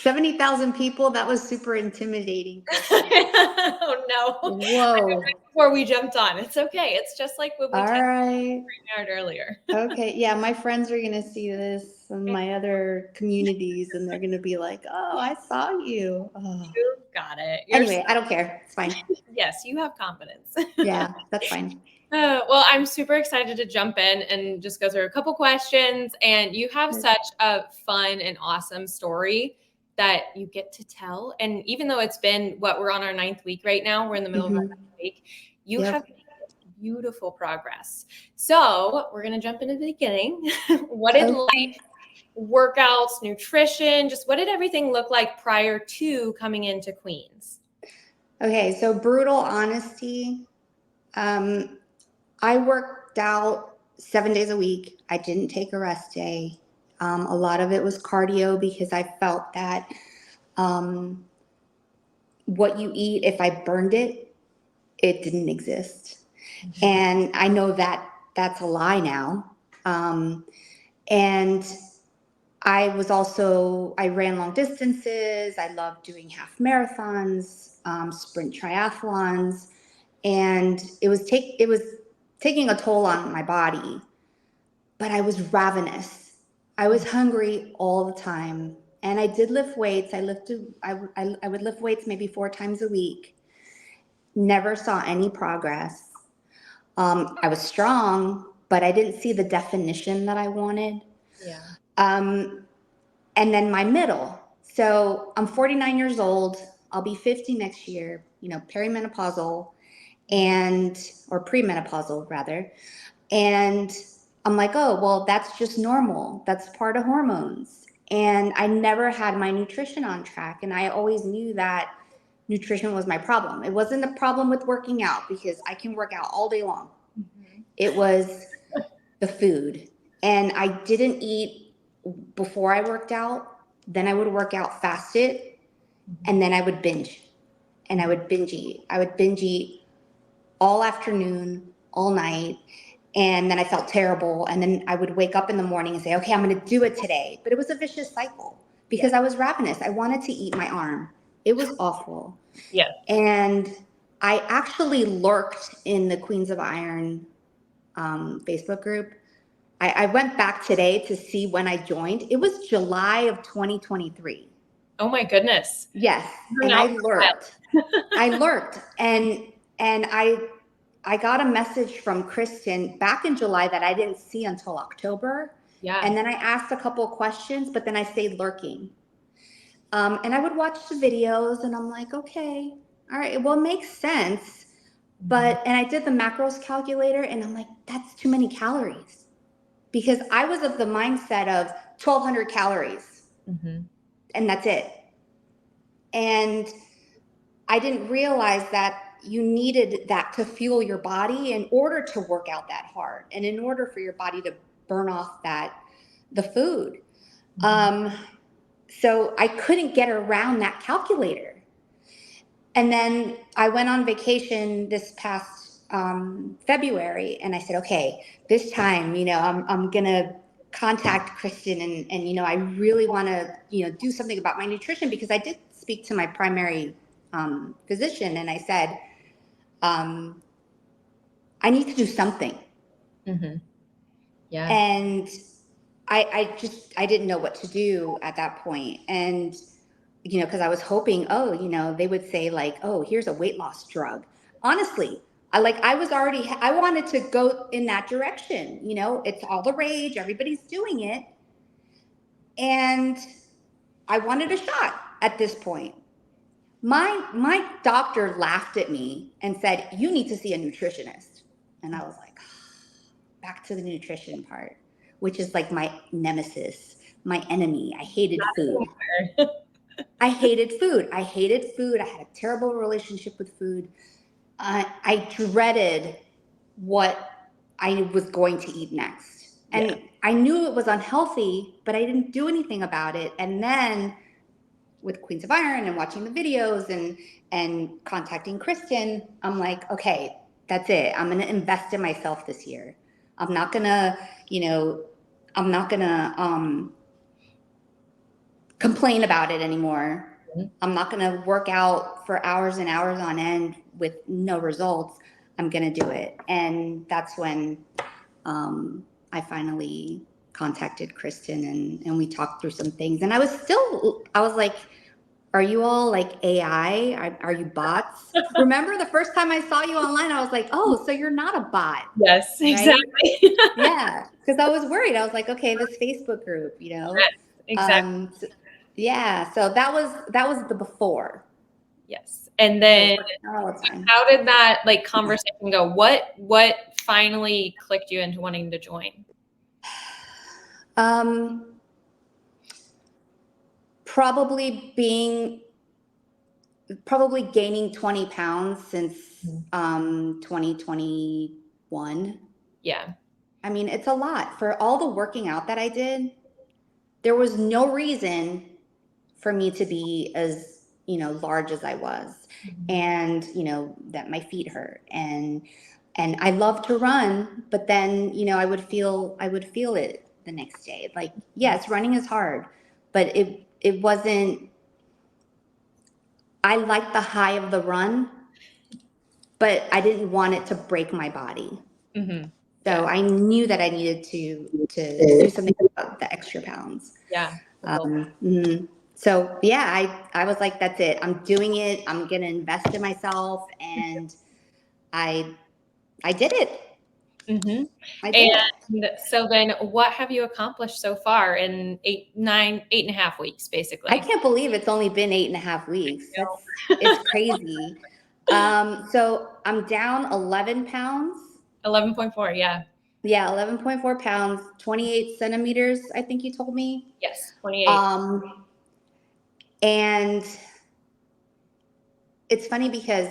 70,000 people. That was super intimidating.
Oh no.
Whoa.
Before we jumped on. It's okay. It's just like what we
All right.
out earlier.
Okay. Yeah, my friends are gonna see this on my other communities and they're gonna be like, oh, I saw you. Oh.
You got it.
Anyway, I don't care. It's fine.
Yes, you have confidence.
Yeah, that's fine.
Well, I'm super excited to jump in and just go through a couple questions. And you have such a fun and awesome story that you get to tell. And even though it's been we're on our 9th week right now, we're in the middle of our 9th week, you have made beautiful progress. So we're going to jump into the beginning. What did life, workouts, nutrition, just what did everything look like prior to coming into Queens?
Okay, so brutal honesty. I worked out 7 days a week. I didn't take a rest day. A lot of it was cardio because I felt that what you eat, if I burned it, it didn't exist. Mm-hmm. And I know that that's a lie now. And I ran long distances. I loved doing half marathons, sprint triathlons. And it was taking a toll on my body, but I was ravenous. I was hungry all the time. And I did lift weights. I would lift weights maybe 4 times a week. Never saw any progress. I was strong, but I didn't see the definition that I wanted.
Yeah.
And then my middle. So I'm 49 years old. I'll be 50 next year, perimenopausal or premenopausal rather. And I'm like, oh, well, that's just normal. That's part of hormones. And I never had my nutrition on track. And I always knew that nutrition was my problem. It wasn't a problem with working out because I can work out all day long. Mm-hmm. It was the food. And I didn't eat before I worked out. Then I would work out fasted. And then I would binge. And I would binge eat. I would binge eat all afternoon, all night. And then I felt terrible. And then I would wake up in the morning and say, okay, I'm going to do it today. But it was a vicious cycle because I was ravenous. I wanted to eat my arm. It was awful.
Yeah.
And I actually lurked in the Queens of Iron Facebook group. I went back today to see when I joined. It was July of 2023.
Oh my goodness.
Yes. And I lurked. I lurked. And I got a message from Kristen back in July that I didn't see until October.
Yeah.
And then I asked a couple of questions, but then I stayed lurking. And I would watch the videos and I'm like, okay, all right, well, it makes sense. And I did the macros calculator and I'm like, that's too many calories. Because I was of the mindset of 1,200 calories. Mm-hmm. And that's it. And I didn't realize that you needed that to fuel your body in order to work out that hard and in order for your body to burn off the food. So I couldn't get around that calculator. And then I went on vacation this past February, and I said, okay, this time, I'm gonna contact Kristen, and I really want to do something about my nutrition, because I did speak to my primary physician, and I said, I need to do something.
Yeah.
And I didn't know what to do at that point. And because I was hoping, they would say like, oh, here's a weight loss drug. Honestly, I wanted to go in that direction. It's all the rage. Everybody's doing it. And I wanted a shot at this point. My doctor laughed at me and said, you need to see a nutritionist. And I was like, back to the nutrition part, which is like my nemesis, my enemy. I hated food. I hated food. I had a terrible relationship with food. I dreaded what I was going to eat next. And I knew it was unhealthy, but I didn't do anything about it. And then with Queens of Iron and watching the videos and contacting Kristen, I'm like, okay, that's it. I'm going to invest in myself this year. I'm not going to, complain about it anymore. I'm not going to work out for hours and hours on end with no results. I'm going to do it. And that's when I finally contacted Kristen and we talked through some things. And I was like, are you all like AI? Are you bots? Remember the first time I saw you online, I was like, oh, so you're not a bot.
Yes,
right?
exactly.
Yeah. Because I was worried. I was like, okay, this Facebook group,
Yes, exactly.
So that was the before.
Yes. And then
It's fine.
how did that like conversation go? What finally clicked you into wanting to join?
Probably gaining 20 pounds since 2021.
Yeah.
I mean, it's a lot. For all the working out that I did, there was no reason for me to be as, large as I was. And, that my feet hurt. And I love to run, but then, I would feel it the next day. Like, yes, running is hard, but it wasn't, I liked the high of the run, but I didn't want it to break my body. So I knew that I needed to do something about the extra pounds.
Yeah.
So yeah, I was like, that's it. I'm doing it. I'm going to invest in myself. And I did it. I did it.
And so then what have you accomplished so far in 8.5 weeks, basically?
I can't believe it's only been 8.5 weeks. It's crazy. So I'm down 11 pounds.
11.4. Yeah.
Yeah. 11.4 pounds, 28 centimeters. I think you told me.
Yes. 28.
And it's funny because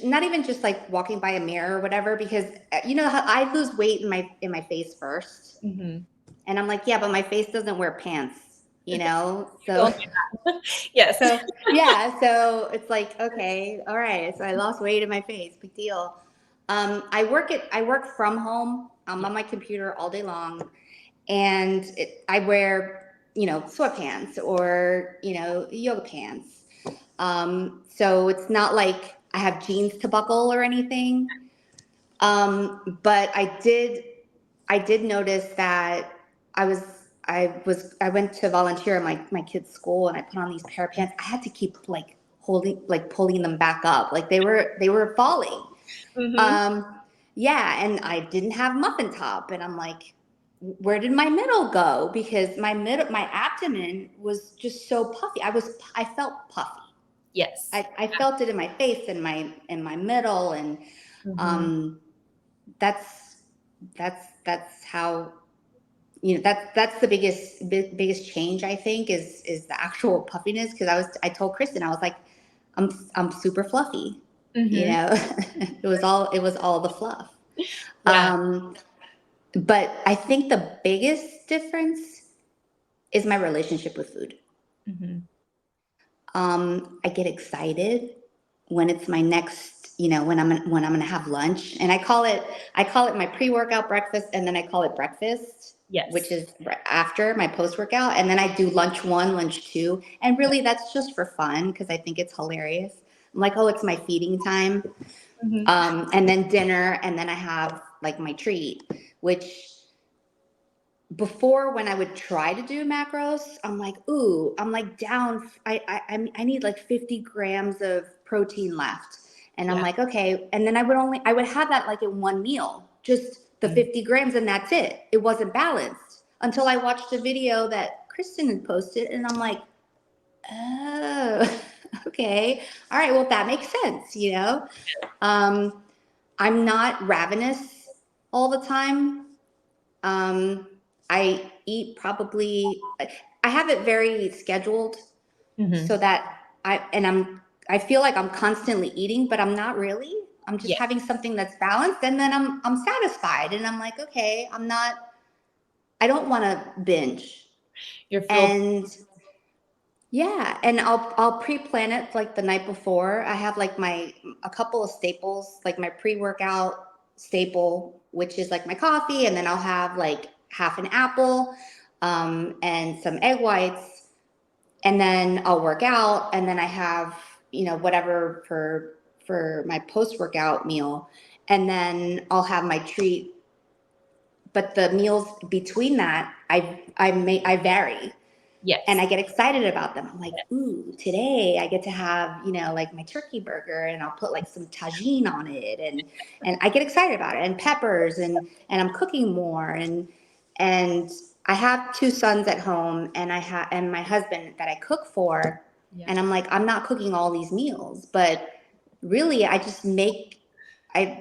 not even just like walking by a mirror or whatever, because how I lose weight in my face first. And I'm like, yeah, but my face doesn't wear pants, so
yes.
So yeah, so it's like, okay, all right. So I lost weight in my face, big deal. I work from home. I'm on my computer all day long, and I wear, sweatpants or, yoga pants. So it's not like I have jeans to buckle or anything. But I did notice that I went to volunteer at my kid's school, and I put on these pair of pants. I had to keep pulling them back up. Like they were falling. Yeah. And I didn't have muffin top, and I'm like, where did my middle go? Because my abdomen was just so puffy. I felt puffy.
Yes.
I felt it in my face and my middle, and that's how, that's the biggest change, I think, is the actual puffiness. Because I told Kristen, I was like, I'm super fluffy. You
Mhm.
know, it was all the fluff.
Yeah.
But I think the biggest difference is my relationship with food.
Mhm.
I get excited when it's my next, when I'm gonna have lunch, and I call it my pre-workout breakfast, and then I call it breakfast,
Yes.
which is after my post-workout, and then I do lunch 1, lunch 2, and really that's just for fun because I think it's hilarious. I'm like, oh, it's my feeding time,
Mhm.
and then dinner, and then I have like my treat, which before when I would try to do macros, I'm like, ooh, I'm like down. I need like 50 grams of protein left. And I'm
Yeah.
like, okay. And then I would have that like in one meal, just the 50 grams and that's it. It wasn't balanced until I watched a video that Kristen had posted. And I'm like, oh, okay. All right. Well, that makes sense. I'm not ravenous all the time. I eat I have it very scheduled
Mhm.
so that I feel like I'm constantly eating, but I'm not really. I'm just
Yeah.
having something that's balanced, and then I'm satisfied, and I'm like, okay, I don't want to binge.
You're filled.
And yeah, and I'll pre-plan it like the night before. I have like a couple of staples, like my pre-workout staple, which is like my coffee, and then I'll have like half an apple, and some egg whites, and then I'll work out, and then I have whatever for my post-workout meal, and then I'll have my treat. But the meals between that, I vary.
Yes.
And I get excited about them. I'm like, ooh, today I get to have, like my turkey burger, and I'll put like some tagine on it, and I get excited about it, and peppers, and I'm cooking more, and I have 2 sons at home, and my husband that I cook for,
Yeah.
and I'm like, I'm not cooking all these meals, but really I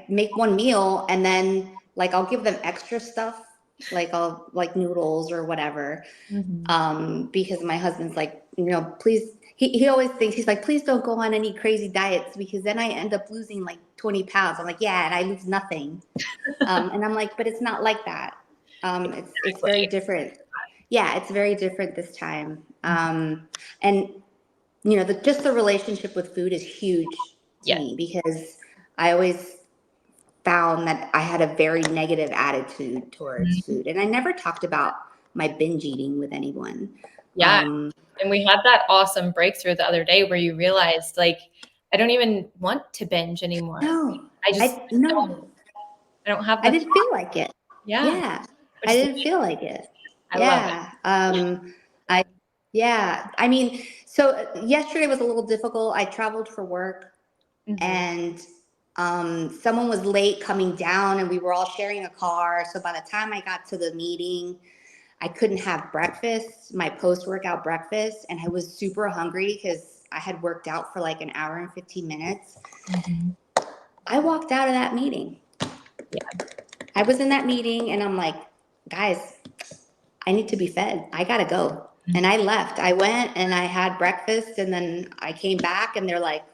make one meal, and then like I'll give them extra stuff, like I'll like noodles or whatever,
Mhm.
because my husband's like, please, he always thinks, he's like, please don't go on any crazy diets, because then I end up losing like 20 pounds. I'm like, yeah, and I lose nothing. And I'm like, but it's not like that. It's very different. Yeah, it's very different this time. And just the relationship with food is huge to
Yes.
me, because I always found that I had a very negative attitude towards
Mhm.
food, and I never talked about my binge eating with anyone.
Yeah. And we had that awesome breakthrough the other day where you realized, like, I don't even want to binge anymore.
No,
I just
no,
I don't have
I
the
didn't feel like it.
yeah,
Yeah,
which
I
is
didn't feel like it.
I love it.
Yeah, I yeah. I mean, so yesterday was a little difficult. I traveled for work,
Mhm.
and someone was late coming down, and we were all sharing a car. So by the time I got to the meeting, I couldn't have breakfast, my post-workout breakfast, and I was super hungry because I had worked out for like an hour and 15 minutes.
Mhm.
I walked out of that meeting.
Yeah.
I was in that meeting, and I'm like, guys, I need to be fed. I gotta go. And I left. I went and I had breakfast, and then I came back, and they're like,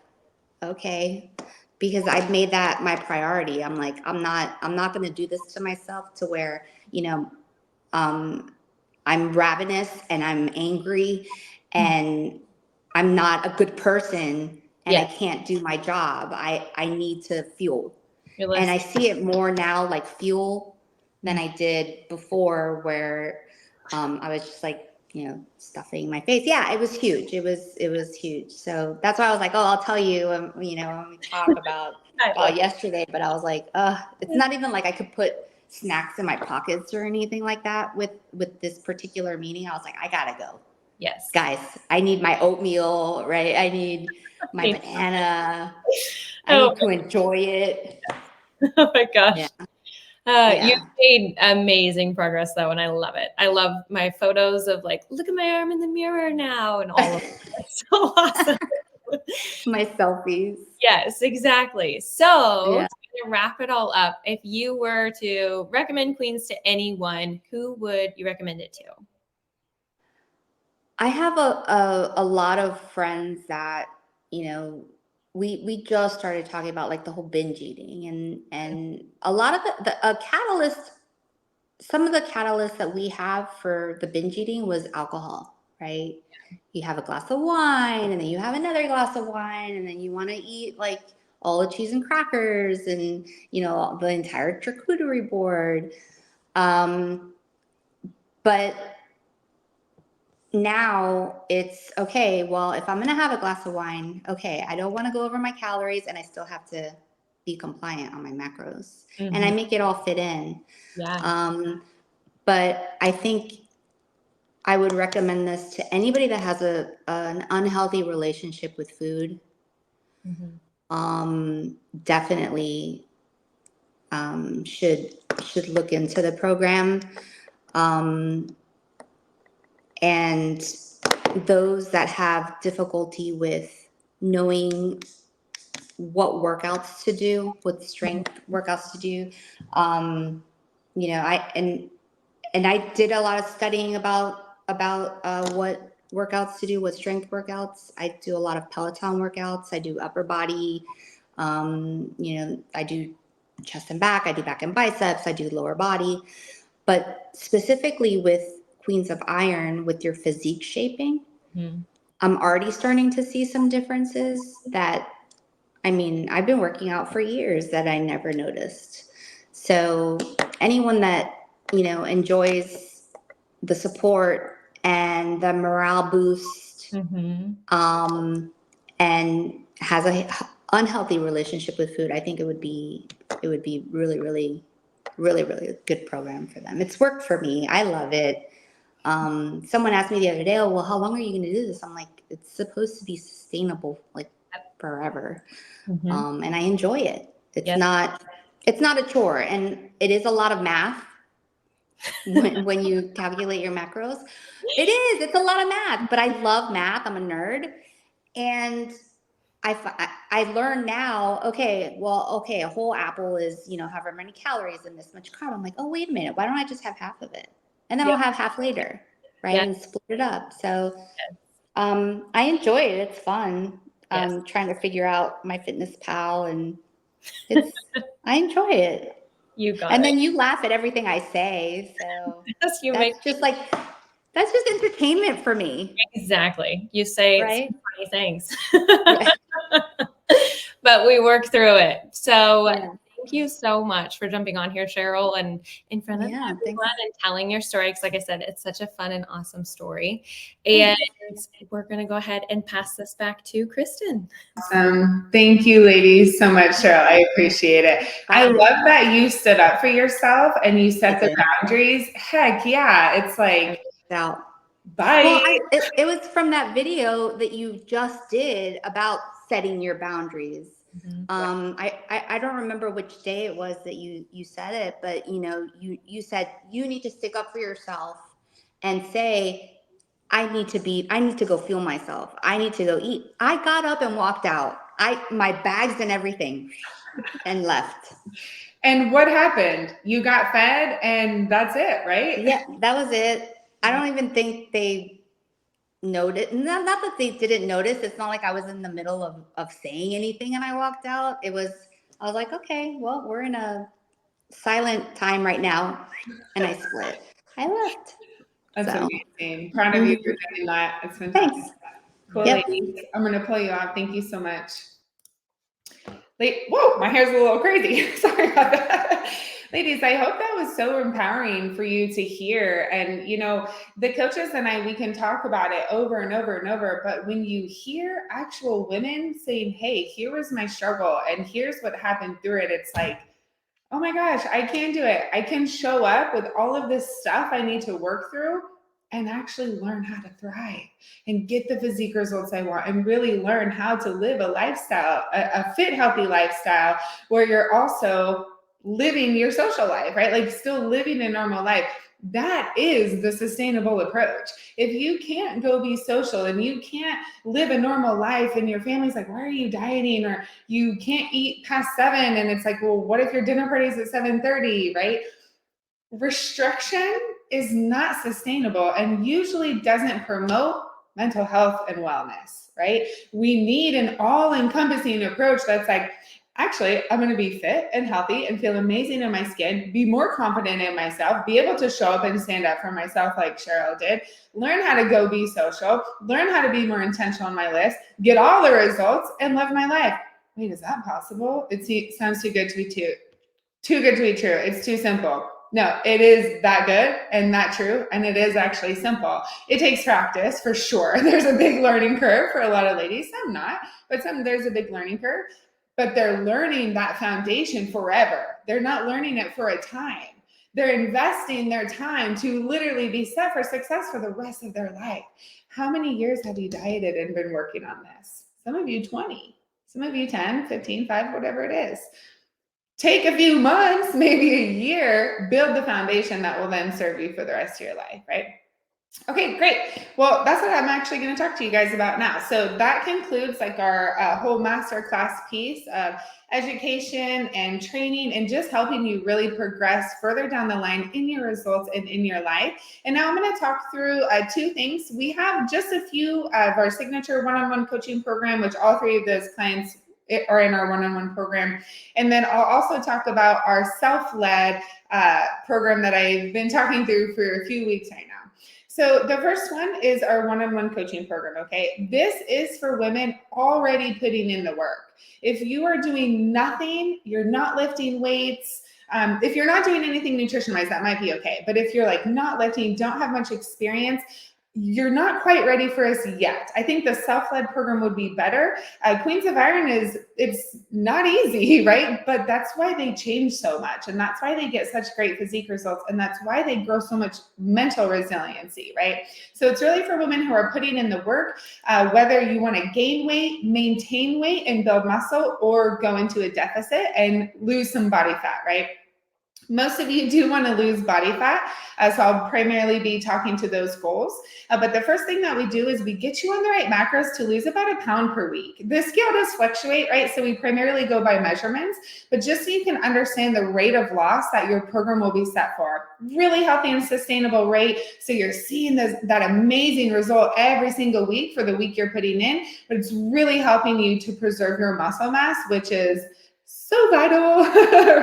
okay, because I've made that my priority. I'm like, I'm not going to do this to myself to where, um, I'm ravenous and I'm angry and I'm not a good person and I
Yeah.
can't do my job. I need to fuel.
You're
And I
listening.
see it more now like fuel than I did before, where I was just like, stuffing my face. Yeah, it was huge. It was huge. So that's why I was like, oh, I'll tell you, when we talk about
I love
yesterday. But I was like, it's not even like I could put snacks in my pockets or anything like that with this particular meeting. I was like, I gotta go,
yes.
guys. I need my oatmeal, right? I need my banana. I
Oh,
need to enjoy it.
oh my gosh.
Yeah.
You've made amazing progress though, and I love it. I love my photos of like, look at my arm in the mirror now, and all of it. It's so awesome.
My selfies.
Yes, exactly. So
Yeah.
to wrap it all up, if you were to recommend Queens to anyone, who would you recommend it to?
I have a lot of friends that, we just started talking about like the whole binge eating and a lot of a catalyst. Some of the catalysts that we have for the binge eating was alcohol, right? You have a glass of wine, and then you have another glass of wine, and then you want to eat like all the cheese and crackers and the entire charcuterie board. But now it's okay, well, if I'm going to have a glass of wine, okay, I don't want to go over my calories, and I still have to be compliant on my macros. And I make it all fit in.
Yeah.
But I think I would recommend this to anybody that has an unhealthy relationship with food. Definitely should look into the program. And those that have difficulty with knowing what workouts to do, what strength workouts to do, I did a lot of studying about what workouts to do, what strength workouts. I do a lot of Peloton workouts. I do upper body. I do chest and back. I do back and biceps. I do lower body. But specifically with Queens of Iron, with your physique shaping, I'm already starting to see some differences that, I've been working out for years that I never noticed. So anyone that, enjoys the support and the morale boost, and has a unhealthy relationship with food, I think it would be really, really, really, really a good program for them. It's worked for me. I love it. Someone asked me the other day, oh, well, how long are you going to do this? I'm like, it's supposed to be sustainable, like forever. And I enjoy it. It's not a chore, and it is a lot of math. when you calculate your macros, it's a lot of math, but I love math. I'm a nerd. And I learned now, a whole apple is, however many calories and this much carb. I'm like, oh, wait a minute. Why don't I just have half of it? And then I'll have half later, right? And split it up. So I enjoy it. It's fun. Trying to figure out my Fitness Pal, and I enjoy it.
You got
and
it.
then you laugh at everything I say. So
Yes,
that's just entertainment for me.
Exactly. You say
right?
funny things. But we work through it. So thank you so much for jumping on here, Cheryl, and in front of everyone and telling your story. Because like I said, it's such a fun and awesome story. And we're going to go ahead and pass this back to Kristen.
Awesome. Thank you, ladies, so much, Cheryl. I appreciate it. I love that you stood up for yourself and you set the boundaries. Heck yeah. It's like, bye.
Well, it was from that video that you just did about setting your boundaries. I don't remember which day it was that you said it, but you said you need to stick up for yourself and say, I need to go fuel myself. I need to go eat. I got up and walked out. My bags and everything and left.
And what happened? You got fed and that's it, right?
Yeah, that was it. I don't even think they noticed. Not that they didn't notice. It's not like I was in the middle of saying anything and I walked out. I was like, okay, well, we're in a silent time right now. And I split. I left.
That's amazing. Proud of you for doing that. It's fantastic.
Thanks.
Cool, ladies. I'm going to pull you off. Thank you so much. Whoa, my hair's a little crazy. Sorry about that. Ladies, I hope that was so empowering for you to hear. And, the coaches and I, we can talk about it over and over and over. But when you hear actual women saying, hey, here was my struggle and here's what happened through it, it's like, oh my gosh, I can do it. I can show up with all of this stuff I need to work through and actually learn how to thrive and get the physique results I want and really learn how to live a lifestyle, a fit, healthy lifestyle where you're also living your social life, right? Like still living a normal life. That is the sustainable approach. If you can't go be social and you can't live a normal life and your family's like, why are you dieting? Or you can't eat past 7. And it's like, well, what if your dinner party's at 7:30, right? Restriction is not sustainable and usually doesn't promote mental health and wellness, right? We need an all-encompassing approach that's like, actually, I'm going to be fit and healthy and feel amazing in my skin, be more confident in myself, be able to show up and stand up for myself like Cheryl did, learn how to go be social, learn how to be more intentional on my list, get all the results, and live my life. Wait, is that possible? It sounds too good to be too good to be true. It's too simple. No, it is that good and that true, and it is actually simple. It takes practice for sure. There's a big learning curve for a lot of ladies, some not, but there's a big learning curve. But they're learning that foundation forever. They're not learning it for a time. They're investing their time to literally be set for success for the rest of their life. How many years have you dieted and been working on this? Some of you 20, some of you 10, 15, 5, whatever it is. Take a few months, maybe a year, build the foundation that will then serve you for the rest of your life, right? Okay, great. Well, that's what I'm actually going to talk to you guys about now. So that concludes like our whole masterclass piece of education and training and just helping you really progress further down the line in your results and in your life. And now I'm going to talk through two things. We have just a few of our signature one-on-one coaching program, which all three of those clients are in our one-on-one program. And then I'll also talk about our self-led program that I've been talking through for a few weeks right now. So the first one is our one-on-one coaching program, okay? This is for women already putting in the work. If you are doing nothing, you're not lifting weights, if you're not doing anything nutrition-wise, that might be okay. But if you're like not lifting, don't have much experience, you're not quite ready for us yet. I think the self-led program would be better. Queens of Iron it's not easy, right? But that's why they change so much. And that's why they get such great physique results. And that's why they grow so much mental resiliency, right? So it's really for women who are putting in the work, whether you want to gain weight, maintain weight, and build muscle, or go into a deficit and lose some body fat, right? Most of you do want to lose body fat, so I'll primarily be talking to those goals. But the first thing that we do is we get you on the right macros to lose about 1 pound per week. The scale does fluctuate, right? So we primarily go by measurements, but just so you can understand the rate of loss that your program will be set for. Really healthy and sustainable rate. So you're seeing that amazing result every single week for the week you're putting in, but it's really helping you to preserve your muscle mass, which is so vital,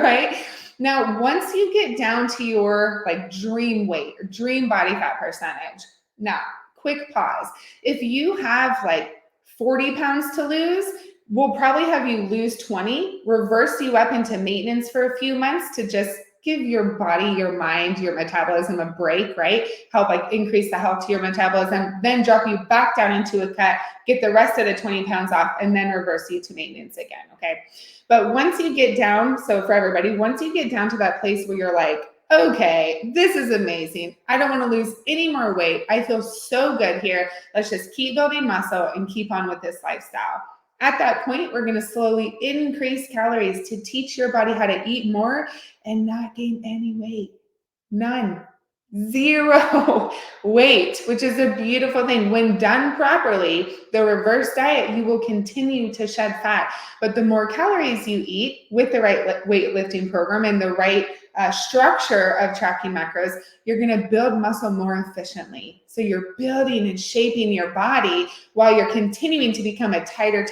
right? Now, once you get down to your like dream weight or dream body fat percentage, now quick pause. If you have like 40 pounds to lose, we'll probably have you lose 20, reverse you up into maintenance for a few months to just give your body, your mind, your metabolism a break, right? Help like increase the health to your metabolism, then drop you back down into a cut, get the rest of the 20 pounds off, and then reverse you to maintenance again, okay? But once you get down, so for everybody, once you get down to that place where you're like, okay, this is amazing. I don't want to lose any more weight. I feel so good here. Let's just keep building muscle and keep on with this lifestyle. At that point, we're going to slowly increase calories to teach your body how to eat more and not gain any weight. None. Zero weight, which is a beautiful thing. When done properly, the reverse diet, you will continue to shed fat. But the more calories you eat with the right weightlifting program and the right structure of tracking macros, you're going to build muscle more efficiently. So you're building and shaping your body while you're continuing to become a tighter,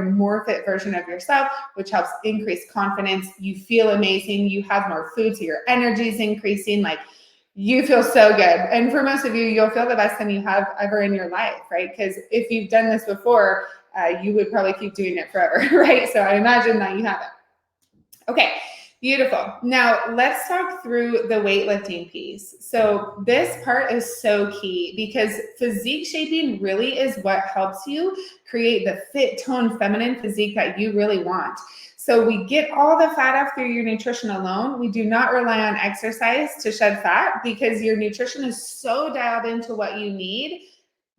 more fit version of yourself, which helps increase confidence. You feel amazing. You have more food, so your energy is increasing. Like, you feel so good. And for most of you, you'll feel the best than you have ever in your life, right? Because if you've done this before, you would probably keep doing it forever, right? So I imagine that you haven't. Okay, beautiful. Now let's talk through the weightlifting piece. So this part is so key because physique shaping really is what helps you create the fit, toned, feminine physique that you really want. So we get all the fat off through your nutrition alone. We do not rely on exercise to shed fat because your nutrition is so dialed into what you need.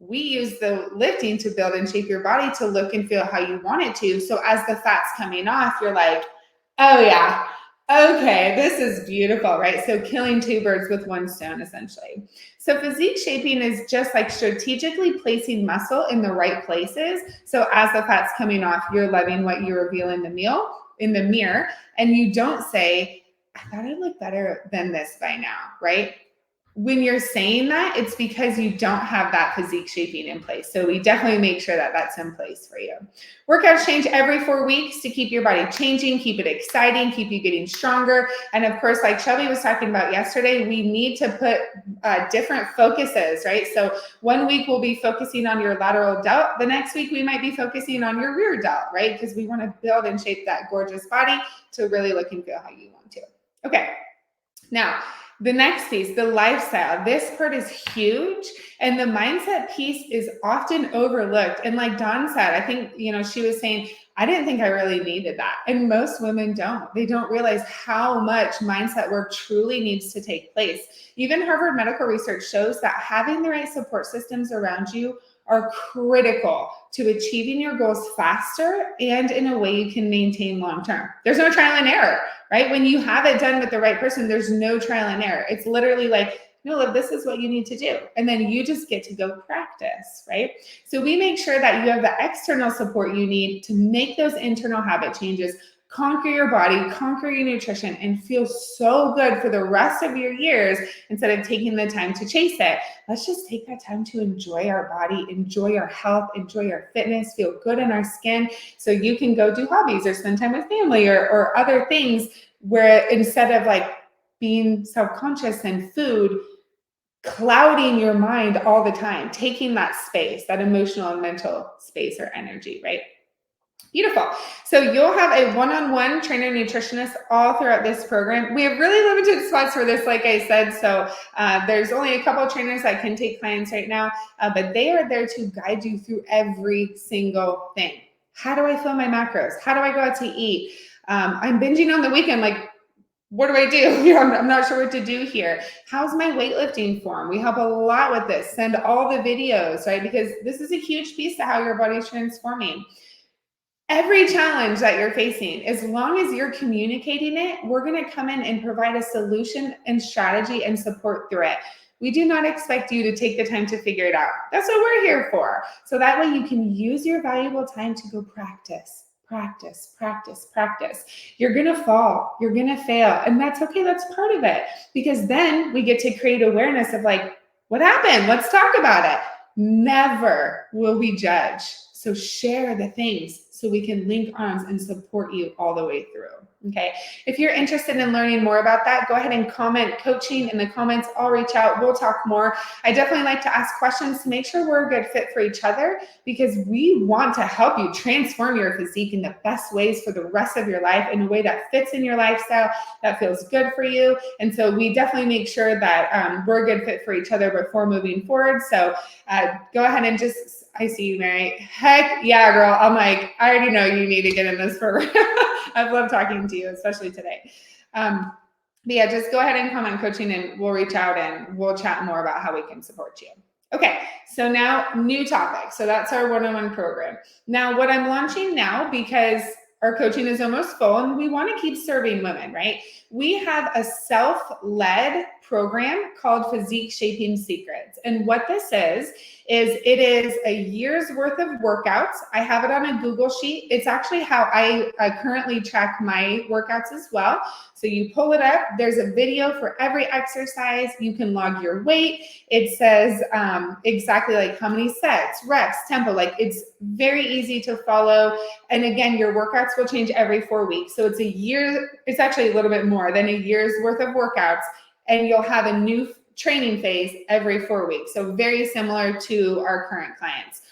We use the lifting to build and shape your body to look and feel how you want it to. So as the fat's coming off, you're like, oh yeah, okay, this is beautiful, right? So killing two birds with one stone, essentially. So physique shaping is just like strategically placing muscle in the right places. So as the fat's coming off, you're loving what you reveal in the mirror, and you don't say, I thought I'd look better than this by now, right? when you're saying that, it's because you don't have that physique shaping in place. So we definitely make sure that that's in place for you. Workouts change every 4 weeks to keep your body changing, keep it exciting, keep you getting stronger. And of course, like Shelby was talking about yesterday, we need to put different focuses, right? So 1 week we'll be focusing on your lateral delt. The next week we might be focusing on your rear delt, right? Because we want to build and shape that gorgeous body to really look and feel how you want to. Okay, now, the next piece, the lifestyle. This part is huge, and the mindset piece is often overlooked. And like Dawn said, I think, she was saying, I didn't think I really needed that. And most women don't. They don't realize how much mindset work truly needs to take place. Even Harvard medical research shows that having the right support systems around you are critical to achieving your goals faster and in a way you can maintain long term. There's no trial and error, right? When you have it done with the right person, there's no trial and error. It's literally like, no, love, this is what you need to do. And then you just get to go practice, right? So we make sure that you have the external support you need to make those internal habit changes, conquer your body, conquer your nutrition, and feel so good for the rest of your years instead of taking the time to chase it. Let's just take that time to enjoy our body, enjoy our health, enjoy our fitness, feel good in our skin, so you can go do hobbies or spend time with family or other things where instead of like being self-conscious and food clouding your mind all the time, taking that space, that emotional and mental space or energy, right? Beautiful. So you'll have a one-on-one trainer nutritionist all throughout this program. We have really limited spots for this, like I said. So there's only a couple of trainers that can take clients right now, but they are there to guide you through every single thing. How do I fill my macros? How do I go out to eat? I'm binging on the weekend. Like, what do I do? I'm not sure what to do here. How's my weightlifting form? We help a lot with this. Send all the videos, right? Because this is a huge piece to how your body's transforming. Every challenge that you're facing, as long as you're communicating it, we're going to come in and provide a solution and strategy and support through it. We do not expect you to take the time to figure it out. That's what we're here for. So that way you can use your valuable time to go practice. Practice, practice, practice. You're going to fall. You're going to fail. And that's okay. That's part of it. Because then we get to create awareness of like, what happened? Let's talk about it. Never will we judge. So share the things so we can link arms and support you all the way through. Okay. If you're interested in learning more about that, go ahead and comment coaching in the comments. I'll reach out. We'll talk more. I definitely like to ask questions to make sure we're a good fit for each other, because we want to help you transform your physique in the best ways for the rest of your life in a way that fits in your lifestyle, that feels good for you. And so we definitely make sure that we're a good fit for each other before moving forward. So go ahead and just, I see you, Mary. Heck yeah, girl. I'm like, I already know you need to get in this program. I've loved talking to you, especially today. But yeah, just go ahead and comment coaching and we'll reach out and we'll chat more about how we can support you. Okay, so now new topic. So that's our one-on-one program. Now what I'm launching now, because our coaching is almost full and we want to keep serving women, right? We have a self-led program called Physique Shaping Secrets. And what this is it is a year's worth of workouts. I have it on a Google sheet. It's actually how I currently track my workouts as well. So you pull it up, there's a video for every exercise. You can log your weight. It says exactly like how many sets, reps, tempo, like it's very easy to follow. And again, your workouts will change every 4 weeks. So it's a year, it's actually a little bit more than a year's worth of workouts. And you'll have a new training phase every 4 weeks. So very similar to our current clients.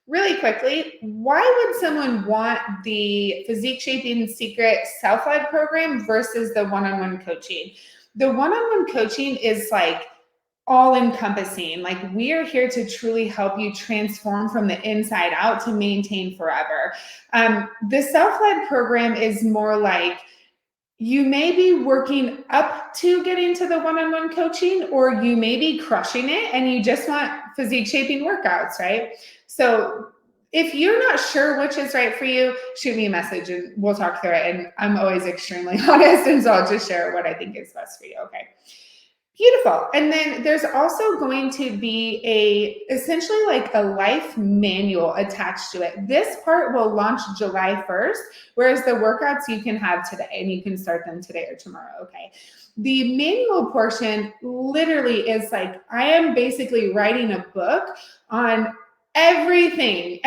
Really quickly, why would someone want the Physique Shaping Secret self-led program versus the one-on-one coaching? The one-on-one coaching is like all encompassing. Like we are here to truly help you transform from the inside out to maintain forever. The self-led program is more like, you may be working up to getting to the one-on-one coaching, or you may be crushing it and you just want physique shaping workouts, right? So if you're not sure which is right for you, shoot me a message and we'll talk through it. And I'm always extremely honest, and so I'll just share what I think is best for you, okay? Beautiful. And then there's also going to be essentially like a life manual attached to it. This part will launch July 1st, whereas the workouts you can have today and you can start them today or tomorrow. Okay. The manual portion literally is like, I am basically writing a book on everything,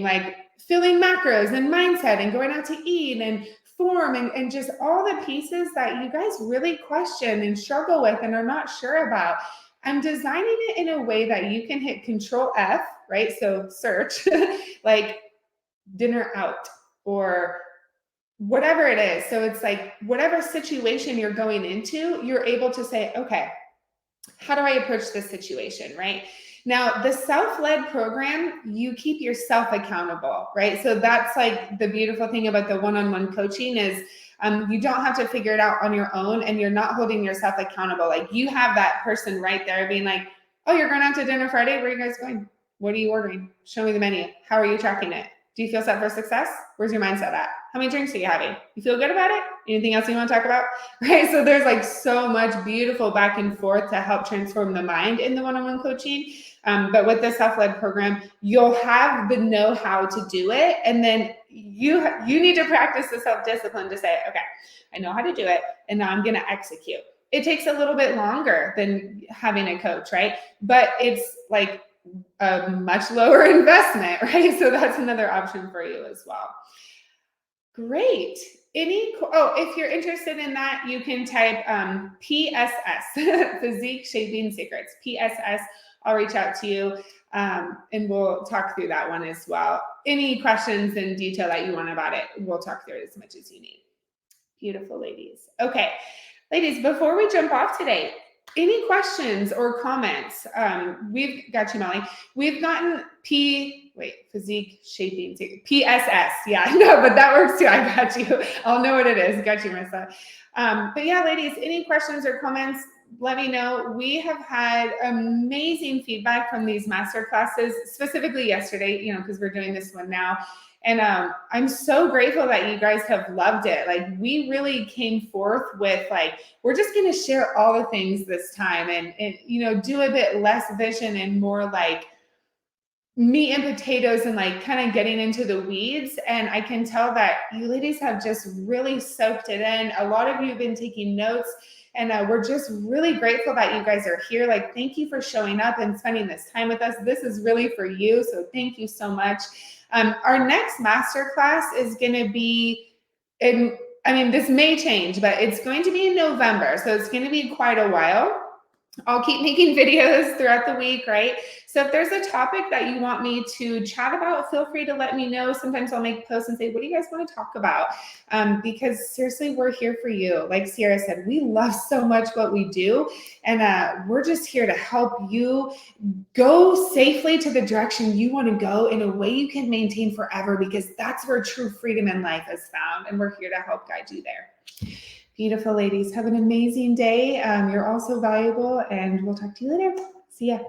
like filling macros and mindset and going out to eat and form and just all the pieces that you guys really question and struggle with and are not sure about. I'm designing it in a way that you can hit Control F, right? So search like dinner out or whatever it is. So it's like whatever situation you're going into, you're able to say, okay, how do I approach this situation, right? Now, the self-led program, you keep yourself accountable, right? So that's like the beautiful thing about the one-on-one coaching is you don't have to figure it out on your own and you're not holding yourself accountable. Like you have that person right there being like, oh, you're going out to dinner Friday? Where are you guys going? What are you ordering? Show me the menu. How are you tracking it? Do you feel set for success? Where's your mindset at? How many drinks are you having? You feel good about it? Anything else you want to talk about? Right? So there's like so much beautiful back and forth to help transform the mind in the one-on-one coaching. But with the self-led program, you'll have the know-how to do it. And then you need to practice the self-discipline to say, okay, I know how to do it. And now I'm going to execute. It takes a little bit longer than having a coach, right? But it's like a much lower investment, right? So that's another option for you as well. Great. If you're interested in that, you can type PSS, Physique Shaping Secrets, PSS. I'll reach out to you and we'll talk through that one as well. Any questions in detail that you want about it, we'll talk through it as much as you need. Beautiful ladies. Okay, ladies, before we jump off today, any questions or comments? We've got you, Molly. We've gotten Physique Shaping Secrets, PSS. Yeah, no, but that works too. I got you. I'll know what it is. Got you, Marissa. But yeah, ladies, any questions or comments? Let me know. We have had amazing feedback from these master classes, specifically yesterday, because we're doing this one now. And I'm so grateful that you guys have loved it. Like we really came forth with like, we're just going to share all the things this time and do a bit less vision and more like meat and potatoes and like kind of getting into the weeds. And I can tell that you ladies have just really soaked it in. A lot of you have been taking notes. And we're just really grateful that you guys are here. Like, thank you for showing up and spending this time with us. This is really for you. So thank you so much. Our next masterclass is going to be this may change, but it's going to be in November. So it's going to be quite a while. I'll keep making videos throughout the week, right? So if there's a topic that you want me to chat about, feel free to let me know. Sometimes I'll make posts and say, what do you guys want to talk about? Because seriously, we're here for you. Like Sierra said, we love so much what we do. And we're just here to help you go safely to the direction you want to go in a way you can maintain forever, because that's where true freedom in life is found. And we're here to help guide you there. Beautiful ladies, have an amazing day. You're all so valuable, and we'll talk to you later. See ya.